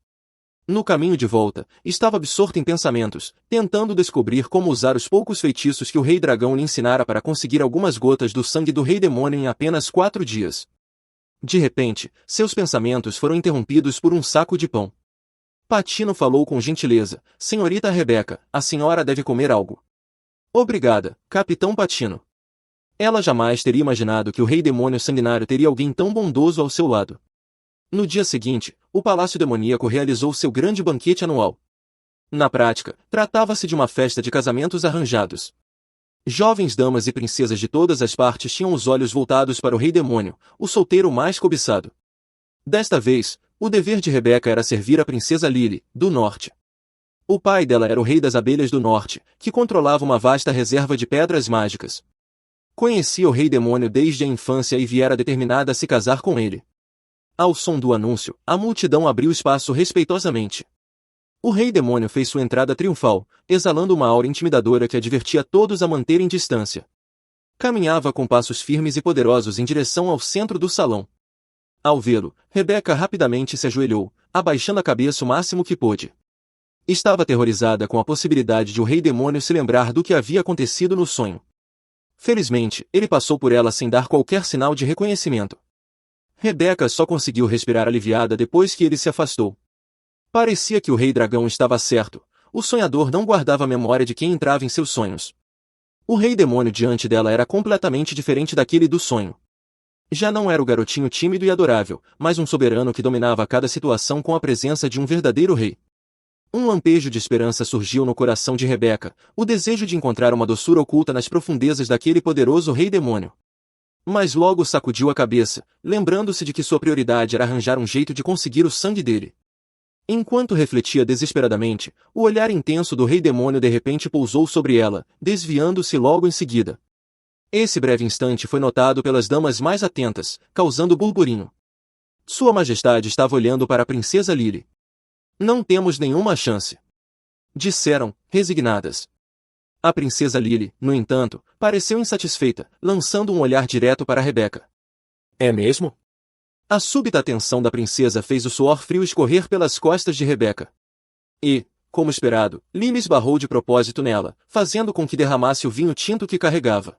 No caminho de volta, estava absorto em pensamentos, tentando descobrir como usar os poucos feitiços que o Rei Dragão lhe ensinara para conseguir algumas gotas do sangue do Rei Demônio em apenas 4 dias. De repente, seus pensamentos foram interrompidos por um saco de pão. Patino falou com gentileza: Senhorita Rebeca, a senhora deve comer algo. Obrigada, Capitão Patino. Ela jamais teria imaginado que o Rei Demônio Sanguinário teria alguém tão bondoso ao seu lado. No dia seguinte, o Palácio Demoníaco realizou seu grande banquete anual. Na prática, tratava-se de uma festa de casamentos arranjados. Jovens damas e princesas de todas as partes tinham os olhos voltados para o Rei Demônio, o solteiro mais cobiçado. Desta vez, o dever de Rebeca era servir a princesa Lily, do Norte. O pai dela era o Rei das Abelhas do Norte, que controlava uma vasta reserva de pedras mágicas. Conhecia o Rei Demônio desde a infância e viera determinada a se casar com ele. Ao som do anúncio, a multidão abriu espaço respeitosamente. O Rei Demônio fez sua entrada triunfal, exalando uma aura intimidadora que advertia todos a manterem distância. Caminhava com passos firmes e poderosos em direção ao centro do salão. Ao vê-lo, Rebeca rapidamente se ajoelhou, abaixando a cabeça o máximo que pôde. Estava aterrorizada com a possibilidade de o Rei Demônio se lembrar do que havia acontecido no sonho. Felizmente, ele passou por ela sem dar qualquer sinal de reconhecimento. Rebeca só conseguiu respirar aliviada depois que ele se afastou. Parecia que o Rei Dragão estava certo, o sonhador não guardava memória de quem entrava em seus sonhos. O Rei Demônio diante dela era completamente diferente daquele do sonho. Já não era o garotinho tímido e adorável, mas um soberano que dominava cada situação com a presença de um verdadeiro rei. Um lampejo de esperança surgiu no coração de Rebeca, o desejo de encontrar uma doçura oculta nas profundezas daquele poderoso Rei Demônio. Mas logo sacudiu a cabeça, lembrando-se de que sua prioridade era arranjar um jeito de conseguir o sangue dele. Enquanto refletia desesperadamente, o olhar intenso do Rei Demônio de repente pousou sobre ela, desviando-se logo em seguida. Esse breve instante foi notado pelas damas mais atentas, causando burburinho. Sua Majestade estava olhando para a princesa Lily. Não temos nenhuma chance, disseram, resignadas. A princesa Lily, no entanto, pareceu insatisfeita, lançando um olhar direto para Rebeca. É mesmo? A súbita atenção da princesa fez o suor frio escorrer pelas costas de Rebeca. E, como esperado, Lily esbarrou de propósito nela, fazendo com que derramasse o vinho tinto que carregava.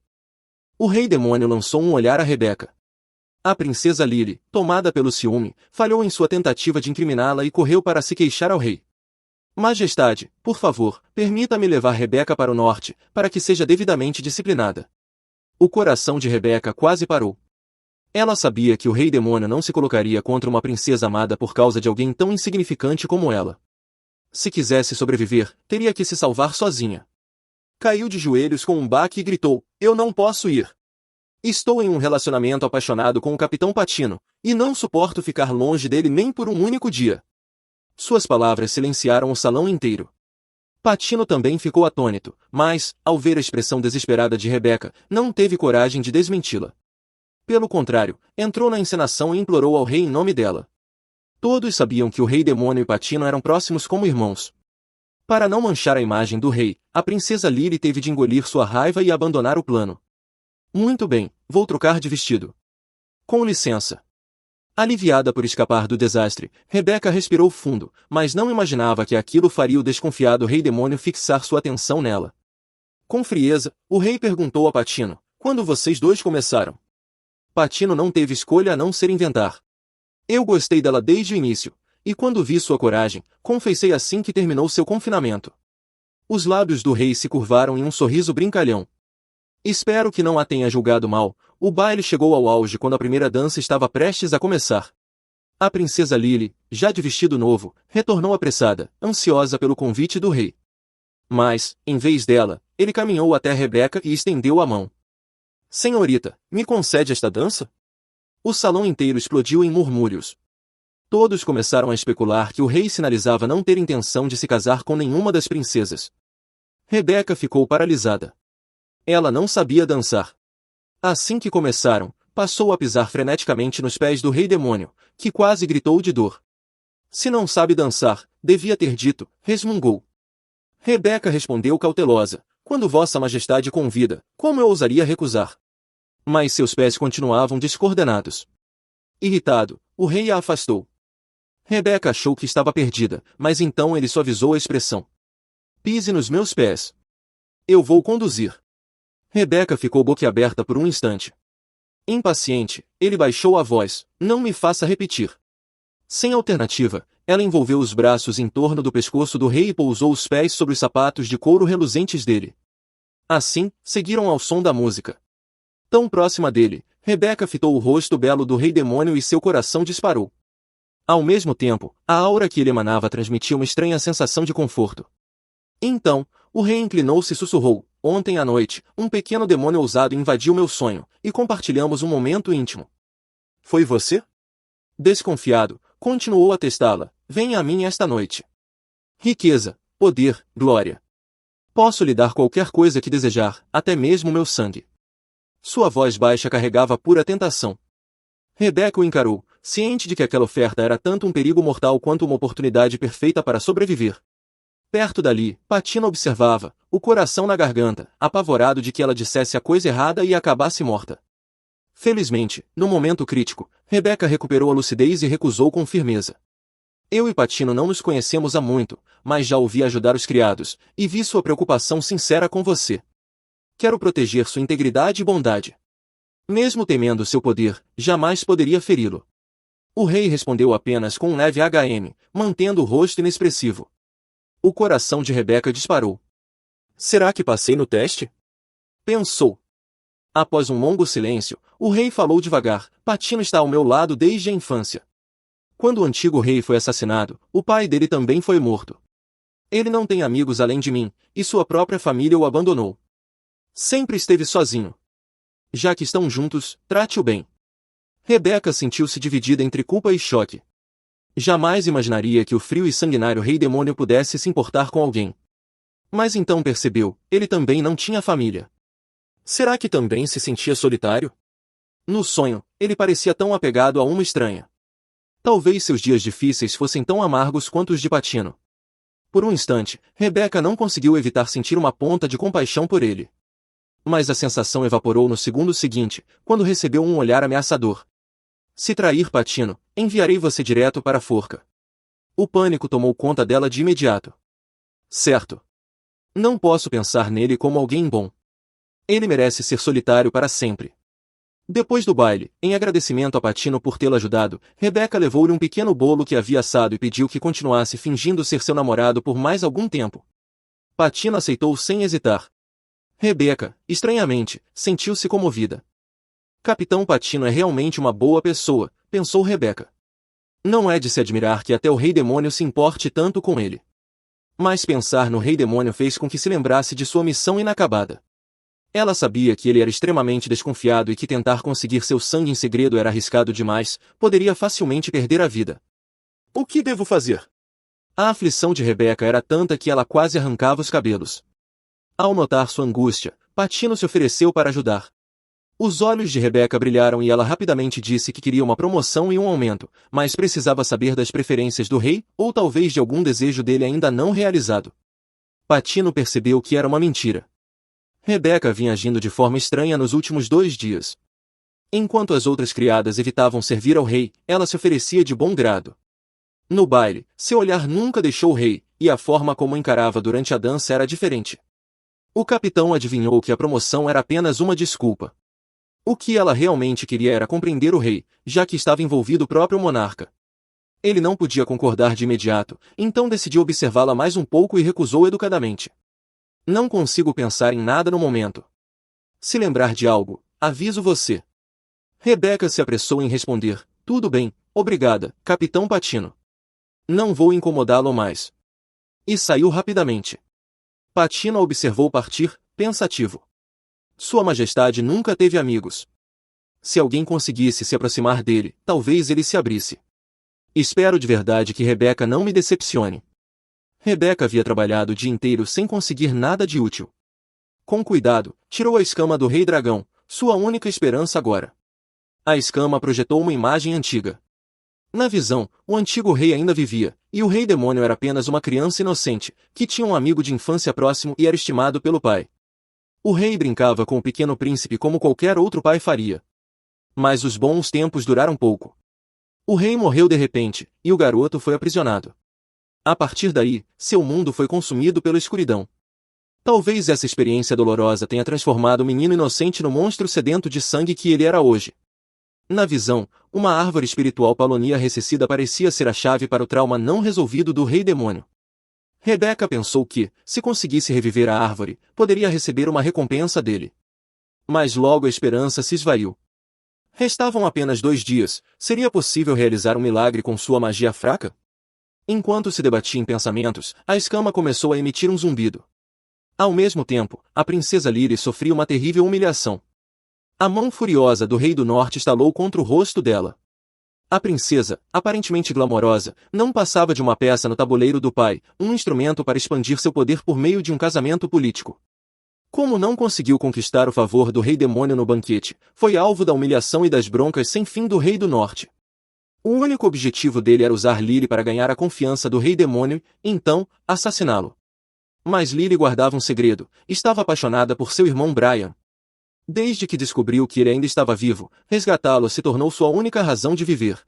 O Rei Demônio lançou um olhar a Rebeca. A princesa Lily, tomada pelo ciúme, falhou em sua tentativa de incriminá-la e correu para se queixar ao rei. Majestade, por favor, permita-me levar Rebeca para o norte, para que seja devidamente disciplinada. O coração de Rebeca quase parou. Ela sabia que o Rei Demônio não se colocaria contra uma princesa amada por causa de alguém tão insignificante como ela. Se quisesse sobreviver, teria que se salvar sozinha. Caiu de joelhos com um baque e gritou: Eu não posso ir. Estou em um relacionamento apaixonado com o Capitão Patino, e não suporto ficar longe dele nem por um único dia. Suas palavras silenciaram o salão inteiro. Patino também ficou atônito, mas, ao ver a expressão desesperada de Rebeca, não teve coragem de desmenti-la. Pelo contrário, entrou na encenação e implorou ao rei em nome dela. Todos sabiam que o Rei Demônio e Patino eram próximos como irmãos. Para não manchar a imagem do rei, a princesa Lily teve de engolir sua raiva e abandonar o plano. Muito bem, vou trocar de vestido. Com licença. Aliviada por escapar do desastre, Rebeca respirou fundo, mas não imaginava que aquilo faria o desconfiado Rei Demônio fixar sua atenção nela. Com frieza, o rei perguntou a Patino: Quando vocês dois começaram? Patino não teve escolha a não ser inventar. Eu gostei dela desde o início, e quando vi sua coragem, confessei assim que terminou seu confinamento. Os lábios do rei se curvaram em um sorriso brincalhão. Espero que não a tenha julgado mal. O baile chegou ao auge quando a primeira dança estava prestes a começar. A princesa Lily, já de vestido novo, retornou apressada, ansiosa pelo convite do rei. Mas, em vez dela, ele caminhou até Rebeca e estendeu a mão. Senhorita, me concede esta dança? O salão inteiro explodiu em murmúrios. Todos começaram a especular que o rei sinalizava não ter intenção de se casar com nenhuma das princesas. Rebeca ficou paralisada. Ela não sabia dançar. Assim que começaram, passou a pisar freneticamente nos pés do Rei Demônio, que quase gritou de dor. Se não sabe dançar, devia ter dito, resmungou. Rebeca respondeu cautelosa: Quando Vossa Majestade convida, como eu ousaria recusar? Mas seus pés continuavam descoordenados. Irritado, o rei a afastou. Rebeca achou que estava perdida, mas então ele suavizou a expressão. Pise nos meus pés. Eu vou conduzir. Rebeca ficou boquiaberta por um instante. Impaciente, ele baixou a voz. Não me faça repetir. Sem alternativa, ela envolveu os braços em torno do pescoço do rei e pousou os pés sobre os sapatos de couro reluzentes dele. Assim, seguiram ao som da música. Tão próxima dele, Rebeca fitou o rosto belo do rei demônio e seu coração disparou. Ao mesmo tempo, a aura que ele emanava transmitia uma estranha sensação de conforto. Então, o rei inclinou-se e sussurrou. Ontem à noite, um pequeno demônio ousado invadiu meu sonho, e compartilhamos um momento íntimo. Foi você? Desconfiado, continuou a testá-la. Venha a mim esta noite. Riqueza, poder, glória. Posso lhe dar qualquer coisa que desejar, até mesmo meu sangue. Sua voz baixa carregava pura tentação. Rebeca o encarou, ciente de que aquela oferta era tanto um perigo mortal quanto uma oportunidade perfeita para sobreviver. Perto dali, Patina observava, o coração na garganta, apavorado de que ela dissesse a coisa errada e acabasse morta. Felizmente, no momento crítico, Rebeca recuperou a lucidez e recusou com firmeza. Eu e Patino não nos conhecemos há muito, mas já ouvi ajudar os criados, e vi sua preocupação sincera com você. Quero proteger sua integridade e bondade. Mesmo temendo seu poder, jamais poderia feri-lo. O rei respondeu apenas com um leve mantendo o rosto inexpressivo. O coração de Rebeca disparou. Será que passei no teste? Pensou. Após um longo silêncio, o rei falou devagar. Patino está ao meu lado desde a infância. Quando o antigo rei foi assassinado, o pai dele também foi morto. Ele não tem amigos além de mim, e sua própria família o abandonou. Sempre esteve sozinho. Já que estão juntos, trate-o bem. Rebeca sentiu-se dividida entre culpa e choque. Jamais imaginaria que o frio e sanguinário rei demônio pudesse se importar com alguém. Mas então percebeu, ele também não tinha família. Será que também se sentia solitário? No sonho, ele parecia tão apegado a uma estranha. Talvez seus dias difíceis fossem tão amargos quanto os de Patino. Por um instante, Rebeca não conseguiu evitar sentir uma ponta de compaixão por ele. Mas a sensação evaporou no segundo seguinte, quando recebeu um olhar ameaçador. Se trair Patino, enviarei você direto para a forca. O pânico tomou conta dela de imediato. Certo. Não posso pensar nele como alguém bom. Ele merece ser solitário para sempre. Depois do baile, em agradecimento a Patino por tê-la ajudado, Rebeca levou-lhe um pequeno bolo que havia assado e pediu que continuasse fingindo ser seu namorado por mais algum tempo. Patino aceitou sem hesitar. Rebeca, estranhamente, sentiu-se comovida. Capitão Patino é realmente uma boa pessoa, pensou Rebeca. Não é de se admirar que até o rei demônio se importe tanto com ele. Mas pensar no rei demônio fez com que se lembrasse de sua missão inacabada. Ela sabia que ele era extremamente desconfiado e que tentar conseguir seu sangue em segredo era arriscado demais, poderia facilmente perder a vida. O que devo fazer? A aflição de Rebeca era tanta que ela quase arrancava os cabelos. Ao notar sua angústia, Patino se ofereceu para ajudar. Os olhos de Rebeca brilharam e ela rapidamente disse que queria uma promoção e um aumento, mas precisava saber das preferências do rei, ou talvez de algum desejo dele ainda não realizado. Patino percebeu que era uma mentira. Rebeca vinha agindo de forma estranha nos últimos 2 dias. Enquanto as outras criadas evitavam servir ao rei, ela se oferecia de bom grado. No baile, seu olhar nunca deixou o rei, e a forma como o encarava durante a dança era diferente. O capitão adivinhou que a promoção era apenas uma desculpa. O que ela realmente queria era compreender o rei, já que estava envolvido o próprio monarca. Ele não podia concordar de imediato, então decidiu observá-la mais um pouco e recusou educadamente. Não consigo pensar em nada no momento. Se lembrar de algo, aviso você. Rebeca se apressou em responder, tudo bem, obrigada, Capitão Patino. Não vou incomodá-lo mais. E saiu rapidamente. Patino a observou partir, pensativo. Sua Majestade nunca teve amigos. Se alguém conseguisse se aproximar dele, talvez ele se abrisse. Espero de verdade que Rebeca não me decepcione. Rebeca havia trabalhado o dia inteiro sem conseguir nada de útil. Com cuidado, tirou a escama do Rei Dragão, sua única esperança agora. A escama projetou uma imagem antiga. Na visão, o antigo rei ainda vivia, e o rei demônio era apenas uma criança inocente, que tinha um amigo de infância próximo e era estimado pelo pai. O rei brincava com o pequeno príncipe como qualquer outro pai faria. Mas os bons tempos duraram pouco. O rei morreu de repente, e o garoto foi aprisionado. A partir daí, seu mundo foi consumido pela escuridão. Talvez essa experiência dolorosa tenha transformado o menino inocente no monstro sedento de sangue que ele era hoje. Na visão, uma árvore espiritual Palonia recessida parecia ser a chave para o trauma não resolvido do rei demônio. Rebeca pensou que, se conseguisse reviver a árvore, poderia receber uma recompensa dele. Mas logo a esperança se esvaiu. Restavam apenas 2 dias, seria possível realizar um milagre com sua magia fraca? Enquanto se debatia em pensamentos, a escama começou a emitir um zumbido. Ao mesmo tempo, a princesa Lyri sofria uma terrível humilhação. A mão furiosa do rei do norte estalou contra o rosto dela. A princesa, aparentemente glamourosa, não passava de uma peça no tabuleiro do pai, um instrumento para expandir seu poder por meio de um casamento político. Como não conseguiu conquistar o favor do rei demônio no banquete, foi alvo da humilhação e das broncas sem fim do rei do norte. O único objetivo dele era usar Lyri para ganhar a confiança do rei demônio, e então, assassiná-lo. Mas Lyri guardava um segredo, estava apaixonada por seu irmão Brian. Desde que descobriu que ele ainda estava vivo, resgatá-lo se tornou sua única razão de viver.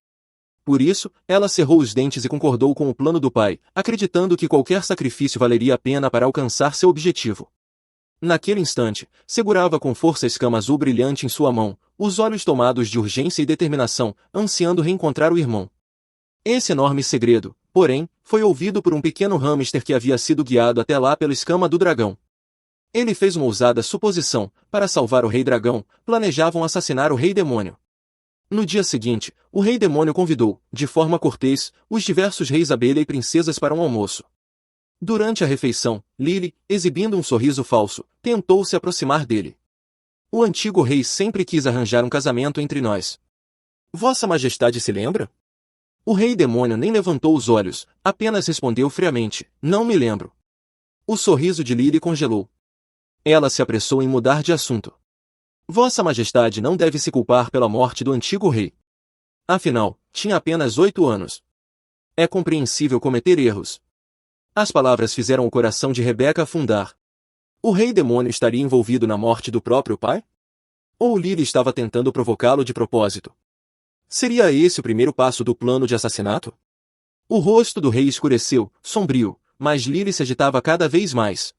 Por isso, ela cerrou os dentes e concordou com o plano do pai, acreditando que qualquer sacrifício valeria a pena para alcançar seu objetivo. Naquele instante, segurava com força a escama azul brilhante em sua mão, os olhos tomados de urgência e determinação, ansiando reencontrar o irmão. Esse enorme segredo, porém, foi ouvido por um pequeno hamster que havia sido guiado até lá pela escama do dragão. Ele fez uma ousada suposição: para salvar o rei dragão, planejavam assassinar o rei demônio. No dia seguinte, o rei demônio convidou, de forma cortês, os diversos reis abelha e princesas para um almoço. Durante a refeição, Lyri, exibindo um sorriso falso, tentou se aproximar dele. O antigo rei sempre quis arranjar um casamento entre nós. Vossa Majestade se lembra? O rei demônio nem levantou os olhos, apenas respondeu friamente: não me lembro. O sorriso de Lyri congelou. Ela se apressou em mudar de assunto. Vossa Majestade não deve se culpar pela morte do antigo rei. Afinal, tinha apenas 8 anos. É compreensível cometer erros. As palavras fizeram o coração de Rebeca afundar. O rei demônio estaria envolvido na morte do próprio pai? Ou Lyri estava tentando provocá-lo de propósito? Seria esse o primeiro passo do plano de assassinato? O rosto do rei escureceu, sombrio, mas Lyri se agitava cada vez mais.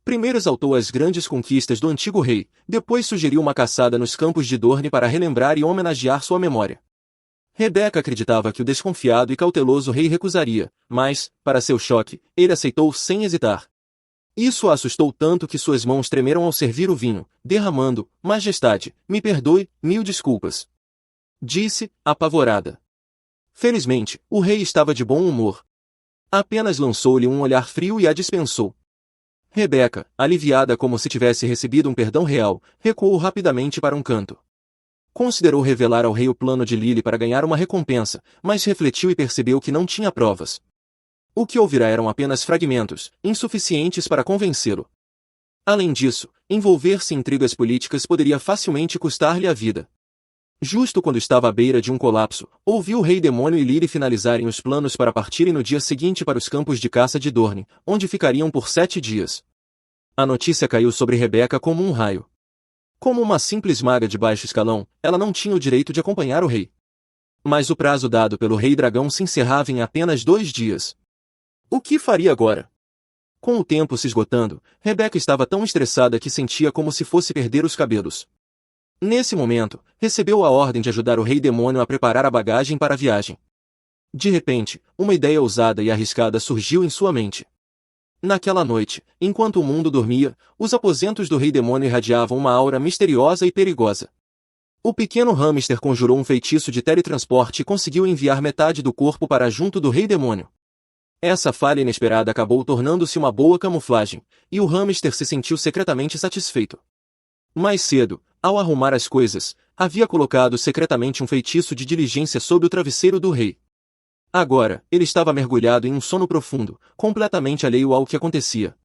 Primeiro exaltou as grandes conquistas do antigo rei, depois sugeriu uma caçada nos campos de Dorne para relembrar e homenagear sua memória. Rebeca acreditava que o desconfiado e cauteloso rei recusaria, mas, para seu choque, ele aceitou sem hesitar. Isso a assustou tanto que suas mãos tremeram ao servir o vinho, derramando: Majestade, me perdoe, 1000 desculpas. Disse, apavorada. Felizmente, o rei estava de bom humor. Apenas lançou-lhe um olhar frio e a dispensou. Rebeca, aliviada como se tivesse recebido um perdão real, recuou rapidamente para um canto. Considerou revelar ao rei o plano de Lyri para ganhar uma recompensa, mas refletiu e percebeu que não tinha provas. O que ouvirá eram apenas fragmentos, insuficientes para convencê-lo. Além disso, envolver-se em intrigas políticas poderia facilmente custar-lhe a vida. Justo quando estava à beira de um colapso, ouviu o rei demônio e Lyri finalizarem os planos para partirem no dia seguinte para os campos de caça de Dorne, onde ficariam por 7 dias. A notícia caiu sobre Rebeca como um raio. Como uma simples maga de baixo escalão, ela não tinha o direito de acompanhar o rei. Mas o prazo dado pelo rei dragão se encerrava em apenas 2 dias. O que faria agora? Com o tempo se esgotando, Rebeca estava tão estressada que sentia como se fosse perder os cabelos. Nesse momento, recebeu a ordem de ajudar o rei demônio a preparar a bagagem para a viagem. De repente, uma ideia ousada e arriscada surgiu em sua mente. Naquela noite, enquanto o mundo dormia, os aposentos do rei demônio irradiavam uma aura misteriosa e perigosa. O pequeno hamster conjurou um feitiço de teletransporte e conseguiu enviar metade do corpo para junto do rei demônio. Essa falha inesperada acabou tornando-se uma boa camuflagem, e o hamster se sentiu secretamente satisfeito. Mais cedo, ao arrumar as coisas, havia colocado secretamente um feitiço de diligência sob o travesseiro do rei. Agora, ele estava mergulhado em um sono profundo, completamente alheio ao que acontecia.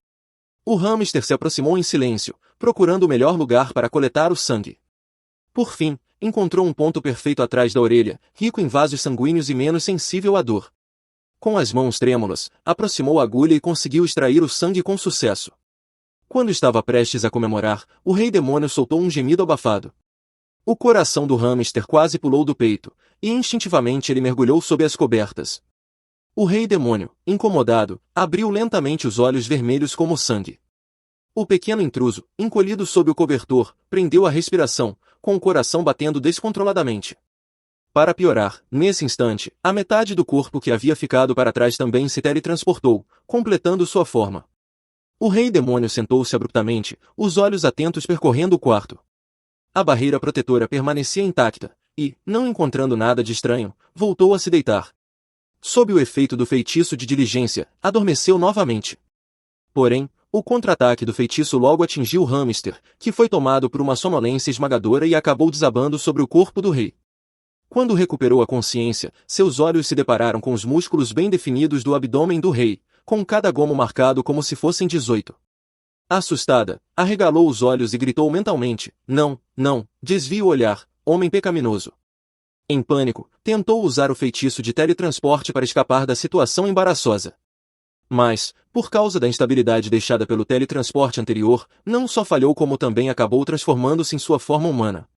O hamster se aproximou em silêncio, procurando o melhor lugar para coletar o sangue. Por fim, encontrou um ponto perfeito atrás da orelha, rico em vasos sanguíneos e menos sensível à dor. Com as mãos trêmulas, aproximou a agulha e conseguiu extrair o sangue com sucesso. Quando estava prestes a comemorar, o rei demônio soltou um gemido abafado. O coração do hamster quase pulou do peito, e instintivamente ele mergulhou sob as cobertas. O rei demônio, incomodado, abriu lentamente os olhos vermelhos como sangue. O pequeno intruso, encolhido sob o cobertor, prendeu a respiração, com o coração batendo descontroladamente. Para piorar, nesse instante, a metade do corpo que havia ficado para trás também se teletransportou, completando sua forma. O rei demônio sentou-se abruptamente, os olhos atentos percorrendo o quarto. A barreira protetora permanecia intacta, e, não encontrando nada de estranho, voltou a se deitar. Sob o efeito do feitiço de diligência, adormeceu novamente. Porém, o contra-ataque do feitiço logo atingiu o hamster, que foi tomado por uma sonolência esmagadora e acabou desabando sobre o corpo do rei. Quando recuperou a consciência, seus olhos se depararam com os músculos bem definidos do abdômen do rei, com cada gomo marcado como se fossem 18. Assustada, arregalou os olhos e gritou mentalmente: "Não, não, desvie o olhar, homem pecaminoso." Em pânico, tentou usar o feitiço de teletransporte para escapar da situação embaraçosa. Mas, por causa da instabilidade deixada pelo teletransporte anterior, não só falhou como também acabou transformando-se em sua forma humana.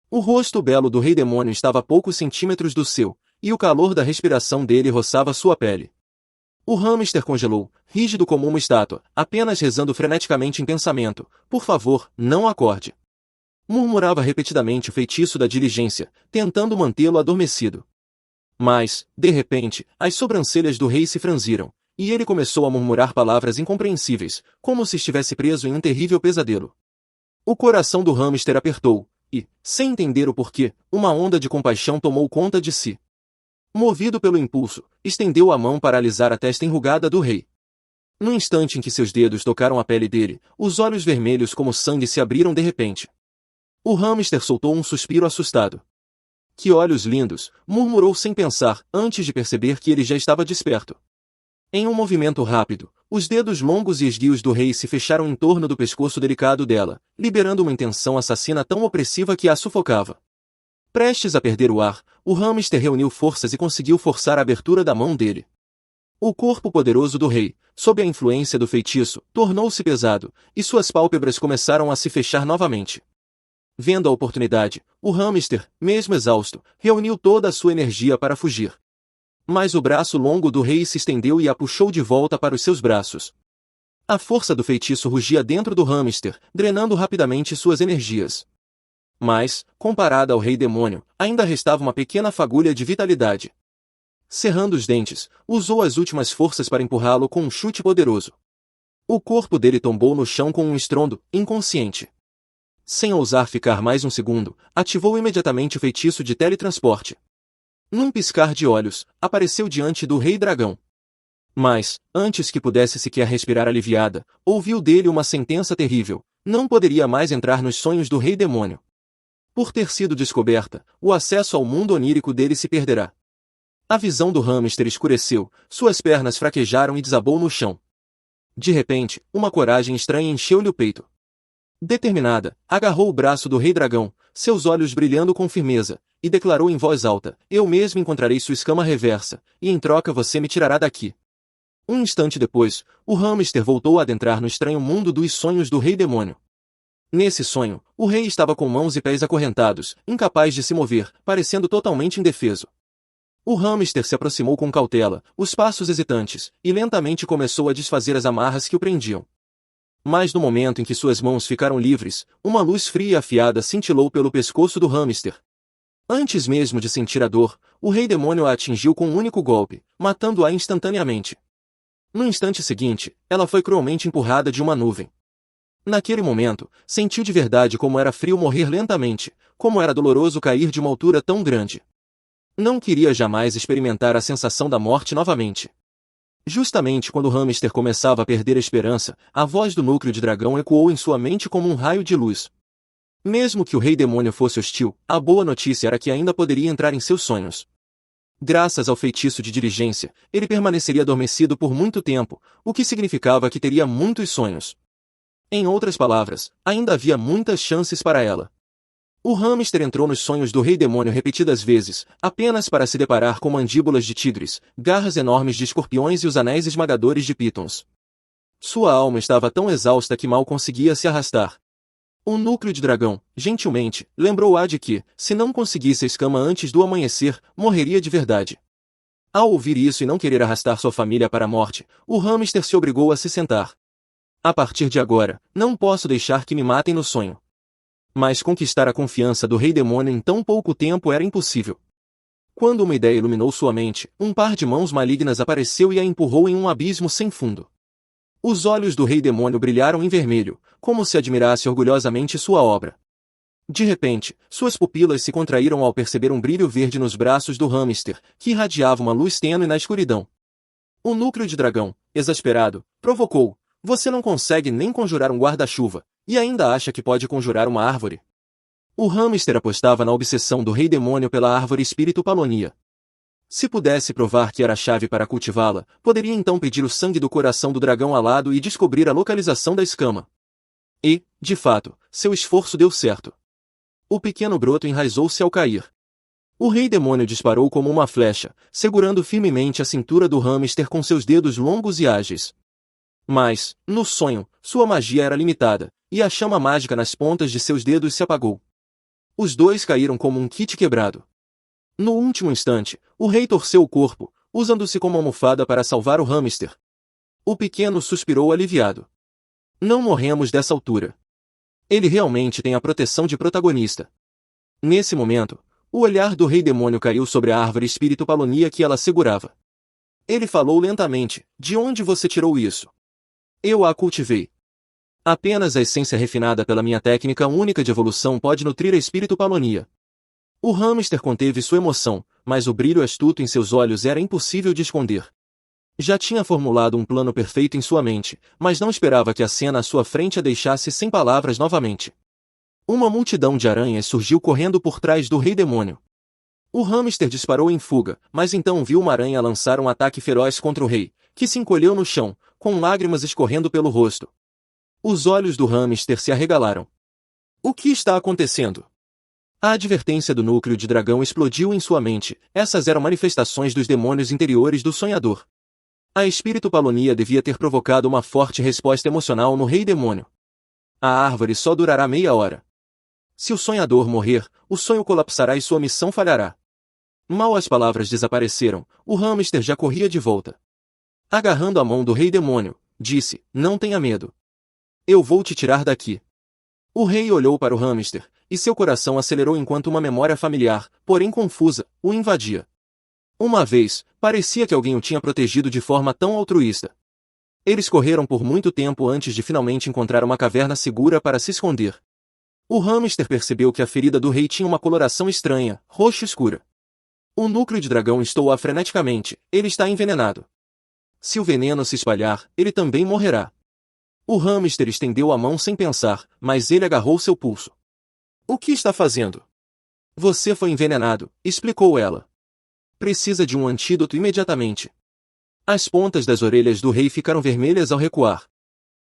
O rosto belo do rei demônio estava a poucos centímetros do seu, e o calor da respiração dele roçava sua pele. O hamster congelou, rígido como uma estátua, apenas rezando freneticamente em pensamento: "Por favor, não acorde." Murmurava repetidamente o feitiço da diligência, tentando mantê-lo adormecido. Mas, de repente, as sobrancelhas do rei se franziram, e ele começou a murmurar palavras incompreensíveis, como se estivesse preso em um terrível pesadelo. O coração do hamster apertou, e, sem entender o porquê, uma onda de compaixão tomou conta de si. Movido pelo impulso, estendeu a mão para alisar a testa enrugada do rei. No instante em que seus dedos tocaram a pele dele, os olhos vermelhos como sangue se abriram de repente. O hamster soltou um suspiro assustado. "Que olhos lindos!" murmurou sem pensar, antes de perceber que ele já estava desperto. Em um movimento rápido, os dedos longos e esguios do rei se fecharam em torno do pescoço delicado dela, liberando uma intenção assassina tão opressiva que a sufocava. Prestes a perder o ar, o hamster reuniu forças e conseguiu forçar a abertura da mão dele. O corpo poderoso do rei, sob a influência do feitiço, tornou-se pesado, e suas pálpebras começaram a se fechar novamente. Vendo a oportunidade, o hamster, mesmo exausto, reuniu toda a sua energia para fugir. Mas o braço longo do rei se estendeu e a puxou de volta para os seus braços. A força do feitiço rugia dentro do hamster, drenando rapidamente suas energias. Mas, comparada ao rei demônio, ainda restava uma pequena fagulha de vitalidade. Cerrando os dentes, usou as últimas forças para empurrá-lo com um chute poderoso. O corpo dele tombou no chão com um estrondo, inconsciente. Sem ousar ficar mais um segundo, ativou imediatamente o feitiço de teletransporte. Num piscar de olhos, apareceu diante do rei dragão. Mas, antes que pudesse sequer respirar aliviada, ouviu dele uma sentença terrível: não poderia mais entrar nos sonhos do rei demônio. Por ter sido descoberta, o acesso ao mundo onírico dele se perderá. A visão do hamster escureceu, suas pernas fraquejaram e desabou no chão. De repente, uma coragem estranha encheu-lhe o peito. Determinada, agarrou o braço do rei dragão, seus olhos brilhando com firmeza, e declarou em voz alta: "Eu mesmo encontrarei sua escama reversa, e em troca você me tirará daqui." Um instante depois, o hamster voltou a adentrar no estranho mundo dos sonhos do rei demônio. Nesse sonho, o rei estava com mãos e pés acorrentados, incapaz de se mover, parecendo totalmente indefeso. O hamster se aproximou com cautela, os passos hesitantes, e lentamente começou a desfazer as amarras que o prendiam. Mas no momento em que suas mãos ficaram livres, uma luz fria e afiada cintilou pelo pescoço do hamster. Antes mesmo de sentir a dor, o rei demônio a atingiu com um único golpe, matando-a instantaneamente. No instante seguinte, ela foi cruelmente empurrada de uma nuvem. Naquele momento, sentiu de verdade como era frio morrer lentamente, como era doloroso cair de uma altura tão grande. Não queria jamais experimentar a sensação da morte novamente. Justamente quando o hamster começava a perder a esperança, a voz do núcleo de dragão ecoou em sua mente como um raio de luz. Mesmo que o rei demônio fosse hostil, a boa notícia era que ainda poderia entrar em seus sonhos. Graças ao feitiço de diligência, ele permaneceria adormecido por muito tempo, o que significava que teria muitos sonhos. Em outras palavras, ainda havia muitas chances para ela. O hamster entrou nos sonhos do rei demônio repetidas vezes, apenas para se deparar com mandíbulas de tigres, garras enormes de escorpiões e os anéis esmagadores de pitons. Sua alma estava tão exausta que mal conseguia se arrastar. O núcleo de dragão, gentilmente, lembrou-a de que, se não conseguisse a escama antes do amanhecer, morreria de verdade. Ao ouvir isso e não querer arrastar sua família para a morte, o hamster se obrigou a se sentar. A partir de agora, não posso deixar que me matem no sonho. Mas conquistar a confiança do rei demônio em tão pouco tempo era impossível. Quando uma ideia iluminou sua mente, um par de mãos malignas apareceu e a empurrou em um abismo sem fundo. Os olhos do rei demônio brilharam em vermelho, como se admirasse orgulhosamente sua obra. De repente, suas pupilas se contraíram ao perceber um brilho verde nos braços do hamster, que irradiava uma luz tênue na escuridão. O núcleo de dragão, exasperado, provocou: "Você não consegue nem conjurar um guarda-chuva, e ainda acha que pode conjurar uma árvore?" O hamster apostava na obsessão do rei demônio pela árvore espírito Palonia. Se pudesse provar que era a chave para cultivá-la, poderia então pedir o sangue do coração do dragão alado e descobrir a localização da escama. E, de fato, seu esforço deu certo. O pequeno broto enraizou-se ao cair. O rei demônio disparou como uma flecha, segurando firmemente a cintura do hamster com seus dedos longos e ágeis. Mas, no sonho, sua magia era limitada, e a chama mágica nas pontas de seus dedos se apagou. Os dois caíram como um kit quebrado. No último instante, o rei torceu o corpo, usando-se como almofada para salvar o hamster. O pequeno suspirou aliviado. Não morremos dessa altura. Ele realmente tem a proteção de protagonista. Nesse momento, o olhar do rei demônio caiu sobre a árvore espírito Palonia que ela segurava. Ele falou lentamente: "De onde você tirou isso?" "Eu a cultivei. Apenas a essência refinada pela minha técnica única de evolução pode nutrir a espírito Palonia." O hamster conteve sua emoção, mas o brilho astuto em seus olhos era impossível de esconder. Já tinha formulado um plano perfeito em sua mente, mas não esperava que a cena à sua frente a deixasse sem palavras novamente. Uma multidão de aranhas surgiu correndo por trás do rei demônio. O hamster disparou em fuga, mas então viu uma aranha lançar um ataque feroz contra o rei, que se encolheu no chão, com lágrimas escorrendo pelo rosto. Os olhos do hamster se arregalaram. O que está acontecendo? A advertência do núcleo de dragão explodiu em sua mente. Essas eram manifestações dos demônios interiores do sonhador. A espírito Palonia devia ter provocado uma forte resposta emocional no rei demônio. A árvore só durará meia hora. Se o sonhador morrer, o sonho colapsará e sua missão falhará. Mal as palavras desapareceram, o hamster já corria de volta. Agarrando a mão do rei demônio, disse: "Não tenha medo. Eu vou te tirar daqui." O rei olhou para o hamster, e seu coração acelerou enquanto uma memória familiar, porém confusa, o invadia. Uma vez, parecia que alguém o tinha protegido de forma tão altruísta. Eles correram por muito tempo antes de finalmente encontrar uma caverna segura para se esconder. O hamster percebeu que a ferida do rei tinha uma coloração estranha, roxo escura. O núcleo de dragão estoura freneticamente: "Ele está envenenado. Se o veneno se espalhar, ele também morrerá." O hamster estendeu a mão sem pensar, mas ele agarrou seu pulso. "O que está fazendo?" "Você foi envenenado", explicou ela. "Precisa de um antídoto imediatamente." As pontas das orelhas do rei ficaram vermelhas ao recuar.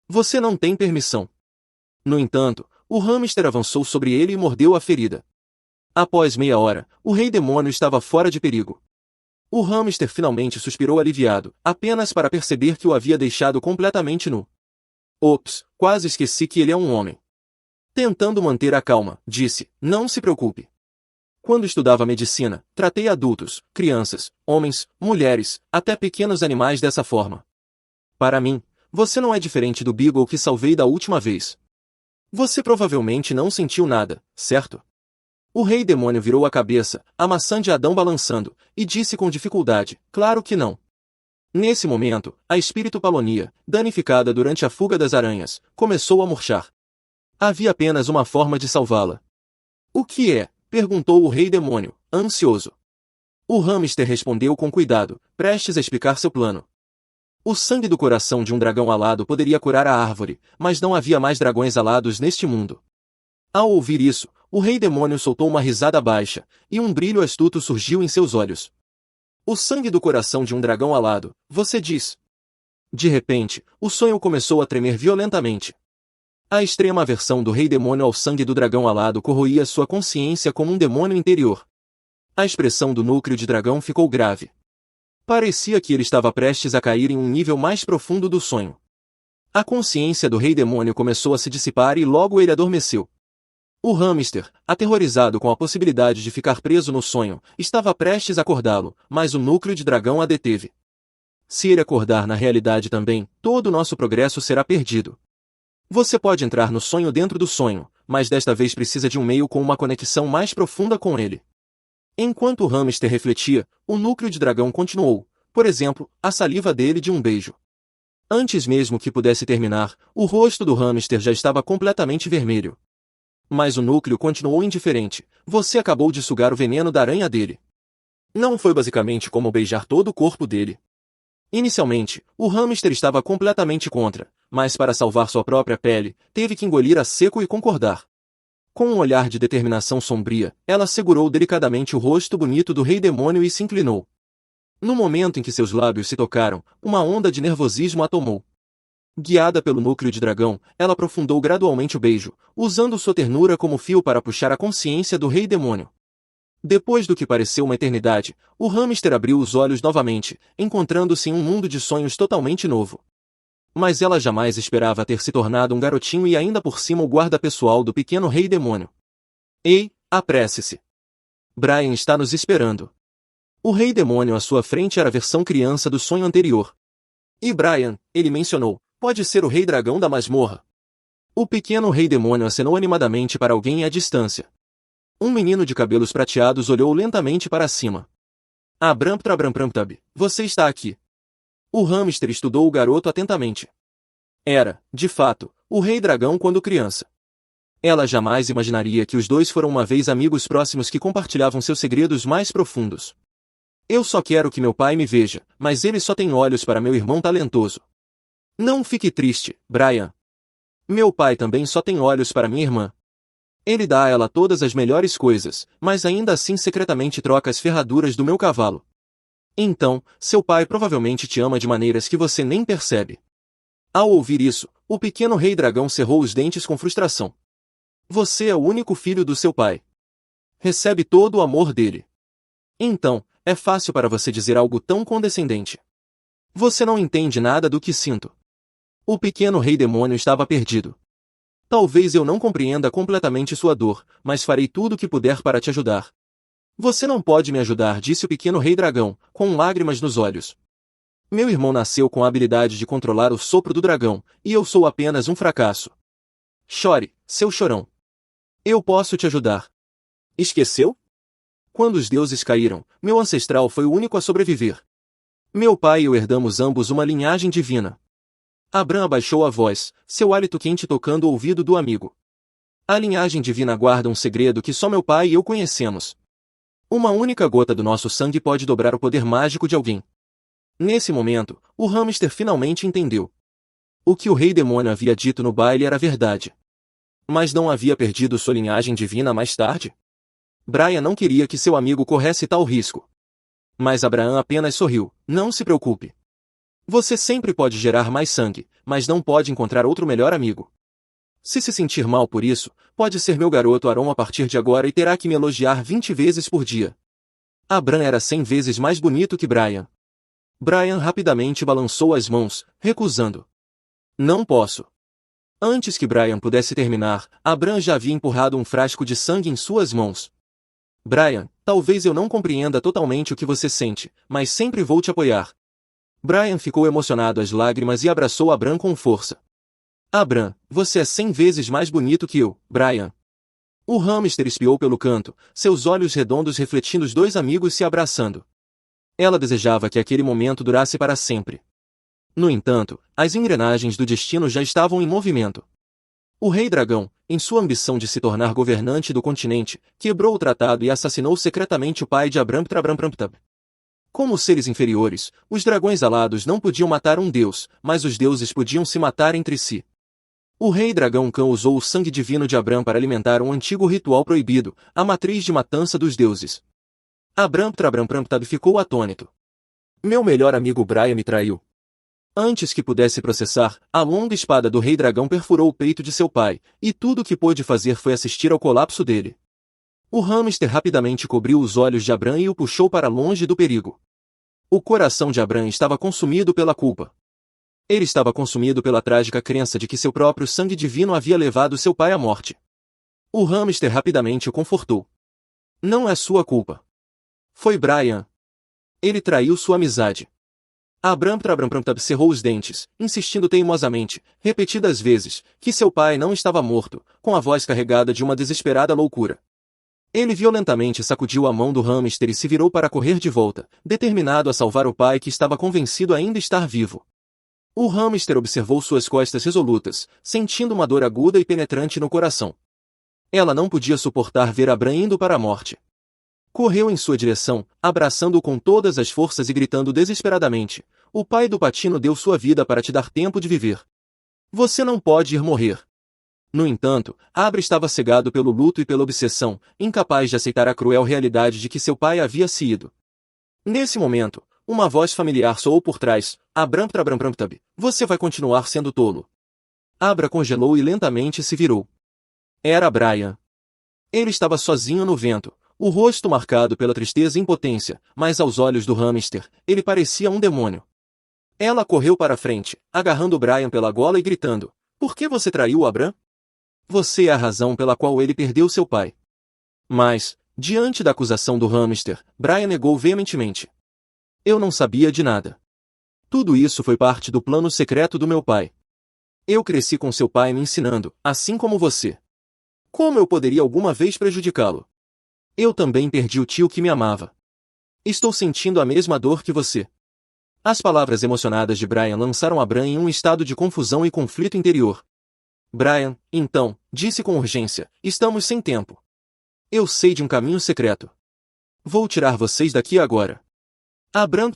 "Você não tem permissão." No entanto, o hamster avançou sobre ele e mordeu a ferida. Após meia hora, o rei demônio estava fora de perigo. O hamster finalmente suspirou aliviado, apenas para perceber que o havia deixado completamente nu. "Ops, quase esqueci que ele é um homem." Tentando manter a calma, disse: "Não se preocupe. Quando estudava medicina, tratei adultos, crianças, homens, mulheres, até pequenos animais dessa forma. Para mim, você não é diferente do Beagle que salvei da última vez. Você provavelmente não sentiu nada, certo?" O rei demônio virou a cabeça, a maçã de Adão balançando, e disse com dificuldade: "Claro que não." Nesse momento, a espírito Palonia, danificada durante a fuga das aranhas, começou a murchar. Havia apenas uma forma de salvá-la. "O que é?" perguntou o rei demônio, ansioso. O hamster respondeu com cuidado, prestes a explicar seu plano. O sangue do coração de um dragão alado poderia curar a árvore, mas não havia mais dragões alados neste mundo. Ao ouvir isso, o rei demônio soltou uma risada baixa, e um brilho astuto surgiu em seus olhos. "O sangue do coração de um dragão alado, você diz?" De repente, o sonho começou a tremer violentamente. A extrema aversão do rei demônio ao sangue do dragão alado corroía sua consciência como um demônio interior. A expressão do núcleo de dragão ficou grave. Parecia que ele estava prestes a cair em um nível mais profundo do sonho. A consciência do rei demônio começou a se dissipar e logo ele adormeceu. O hamster, aterrorizado com a possibilidade de ficar preso no sonho, estava prestes a acordá-lo, mas o núcleo de dragão a deteve. Se ele acordar na realidade também, todo o nosso progresso será perdido. Você pode entrar no sonho dentro do sonho, mas desta vez precisa de um meio com uma conexão mais profunda com ele. Enquanto o hamster refletia, o núcleo de dragão continuou, por exemplo, a saliva dele de um beijo. Antes mesmo que pudesse terminar, o rosto do hamster já estava completamente vermelho. Mas o núcleo continuou indiferente. Você acabou de sugar o veneno da aranha dele. Não foi basicamente como beijar todo o corpo dele. Inicialmente, o hamster estava completamente contra, mas para salvar sua própria pele, teve que engolir a seco e concordar. Com um olhar de determinação sombria, ela segurou delicadamente o rosto bonito do rei demônio e se inclinou. No momento em que seus lábios se tocaram, uma onda de nervosismo a tomou. Guiada pelo núcleo de dragão, ela aprofundou gradualmente o beijo, usando sua ternura como fio para puxar a consciência do rei demônio. Depois do que pareceu uma eternidade, o hamster abriu os olhos novamente, encontrando-se em um mundo de sonhos totalmente novo. Mas ela jamais esperava ter se tornado um garotinho e ainda por cima o guarda pessoal do pequeno rei demônio. Ei, apresse-se! Brian está nos esperando. O rei demônio à sua frente era a versão criança do sonho anterior. E Brian, ele mencionou, pode ser o rei dragão da masmorra. O pequeno rei demônio acenou animadamente para alguém à distância. Um menino de cabelos prateados olhou lentamente para cima. Abramtrabrampramtab, você está aqui. O hamster estudou o garoto atentamente. Era, de fato, o rei dragão quando criança. Ela jamais imaginaria que os dois foram uma vez amigos próximos que compartilhavam seus segredos mais profundos. Eu só quero que meu pai me veja, mas ele só tem olhos para meu irmão talentoso. Não fique triste, Brian. Meu pai também só tem olhos para minha irmã. Ele dá a ela todas as melhores coisas, mas ainda assim secretamente troca as ferraduras do meu cavalo. Então, seu pai provavelmente te ama de maneiras que você nem percebe. Ao ouvir isso, o pequeno rei dragão cerrou os dentes com frustração. Você é o único filho do seu pai. Recebe todo o amor dele. Então, é fácil para você dizer algo tão condescendente. Você não entende nada do que sinto. O pequeno rei demônio estava perdido. Talvez eu não compreenda completamente sua dor, mas farei tudo o que puder para te ajudar. Você não pode me ajudar, disse o pequeno rei dragão, com lágrimas nos olhos. Meu irmão nasceu com a habilidade de controlar o sopro do dragão, e eu sou apenas um fracasso. Chore, seu chorão. Eu posso te ajudar. Esqueceu? Quando os deuses caíram, meu ancestral foi o único a sobreviver. Meu pai e eu herdamos ambos uma linhagem divina. Abram abaixou a voz, seu hálito quente tocando o ouvido do amigo. A linhagem divina guarda um segredo que só meu pai e eu conhecemos. Uma única gota do nosso sangue pode dobrar o poder mágico de alguém. Nesse momento, o hamster finalmente entendeu. O que o rei demônio havia dito no baile era verdade. Mas não havia perdido sua linhagem divina mais tarde? Brian não queria que seu amigo corresse tal risco. Mas Abraham apenas sorriu. Não se preocupe. Você sempre pode gerar mais sangue, mas não pode encontrar outro melhor amigo. Se sentir mal por isso, pode ser meu garoto Aaron a partir de agora e terá que me elogiar 20 vezes por dia. Abraham era 100 vezes mais bonito que Brian. Brian rapidamente balançou as mãos, recusando. Não posso. Antes que Brian pudesse terminar, Abraham já havia empurrado um frasco de sangue em suas mãos. Brian, talvez eu não compreenda totalmente o que você sente, mas sempre vou te apoiar. Brian ficou emocionado às lágrimas e abraçou Abraham com força. Abraham, você é 100 vezes mais bonito que eu, Brian. O hamster espiou pelo canto, seus olhos redondos refletindo os dois amigos se abraçando. Ela desejava que aquele momento durasse para sempre. No entanto, as engrenagens do destino já estavam em movimento. O rei dragão, em sua ambição de se tornar governante do continente, quebrou o tratado e assassinou secretamente o pai de Abramtrabrampramtab. Como seres inferiores, os dragões alados não podiam matar um deus, mas os deuses podiam se matar entre si. O rei dragão Cão usou o sangue divino de Abram para alimentar um antigo ritual proibido, a matriz de matança dos deuses. Abramtrabrampramtab ficou atônito. Meu melhor amigo Brian me traiu. Antes que pudesse processar, a longa espada do rei dragão perfurou o peito de seu pai, e tudo o que pôde fazer foi assistir ao colapso dele. O hamster rapidamente cobriu os olhos de Abram e o puxou para longe do perigo. O coração de Abram estava consumido pela culpa. Ele estava consumido pela trágica crença de que seu próprio sangue divino havia levado seu pai à morte. O hamster rapidamente o confortou. Não é sua culpa. Foi Brian. Ele traiu sua amizade. Abram cerrou os dentes, insistindo teimosamente, repetidas vezes, que seu pai não estava morto, com a voz carregada de uma desesperada loucura. Ele violentamente sacudiu a mão do hamster e se virou para correr de volta, determinado a salvar o pai que estava convencido ainda estar vivo. O hamster observou suas costas resolutas, sentindo uma dor aguda e penetrante no coração. Ela não podia suportar ver Abram indo para a morte. Correu em sua direção, abraçando-o com todas as forças e gritando desesperadamente: "O pai do Patino deu sua vida para te dar tempo de viver. Você não pode ir morrer." No entanto, Abra estava cegado pelo luto e pela obsessão, incapaz de aceitar a cruel realidade de que seu pai havia se ido. Nesse momento, uma voz familiar soou por trás: "Abram, você vai continuar sendo tolo." Abra congelou e lentamente se virou. Era Brian. Ele estava sozinho no vento, o rosto marcado pela tristeza e impotência, mas aos olhos do hamster, ele parecia um demônio. Ela correu para a frente, agarrando Brian pela gola e gritando: "Por que você traiu Abram? Você é a razão pela qual ele perdeu seu pai." Mas, diante da acusação do hamster, Brian negou veementemente: "Eu não sabia de nada. Tudo isso foi parte do plano secreto do meu pai. Eu cresci com seu pai me ensinando, assim como você. Como eu poderia alguma vez prejudicá-lo? Eu também perdi o tio que me amava. Estou sentindo a mesma dor que você." As palavras emocionadas de Brian lançaram Abram em um estado de confusão e conflito interior. "Brian, então", disse com urgência, "estamos sem tempo. Eu sei de um caminho secreto. Vou tirar vocês daqui agora." Abram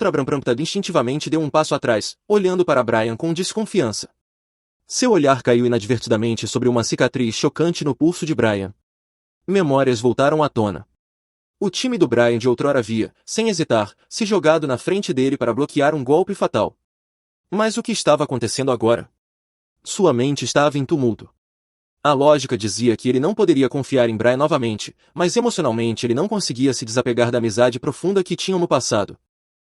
instintivamente deu um passo atrás, olhando para Brian com desconfiança. Seu olhar caiu inadvertidamente sobre uma cicatriz chocante no pulso de Brian. Memórias voltaram à tona. O time do Brian de outrora havia, sem hesitar, se jogado na frente dele para bloquear um golpe fatal. Mas o que estava acontecendo agora? Sua mente estava em tumulto. A lógica dizia que ele não poderia confiar em Brian novamente, mas emocionalmente ele não conseguia se desapegar da amizade profunda que tinham no passado.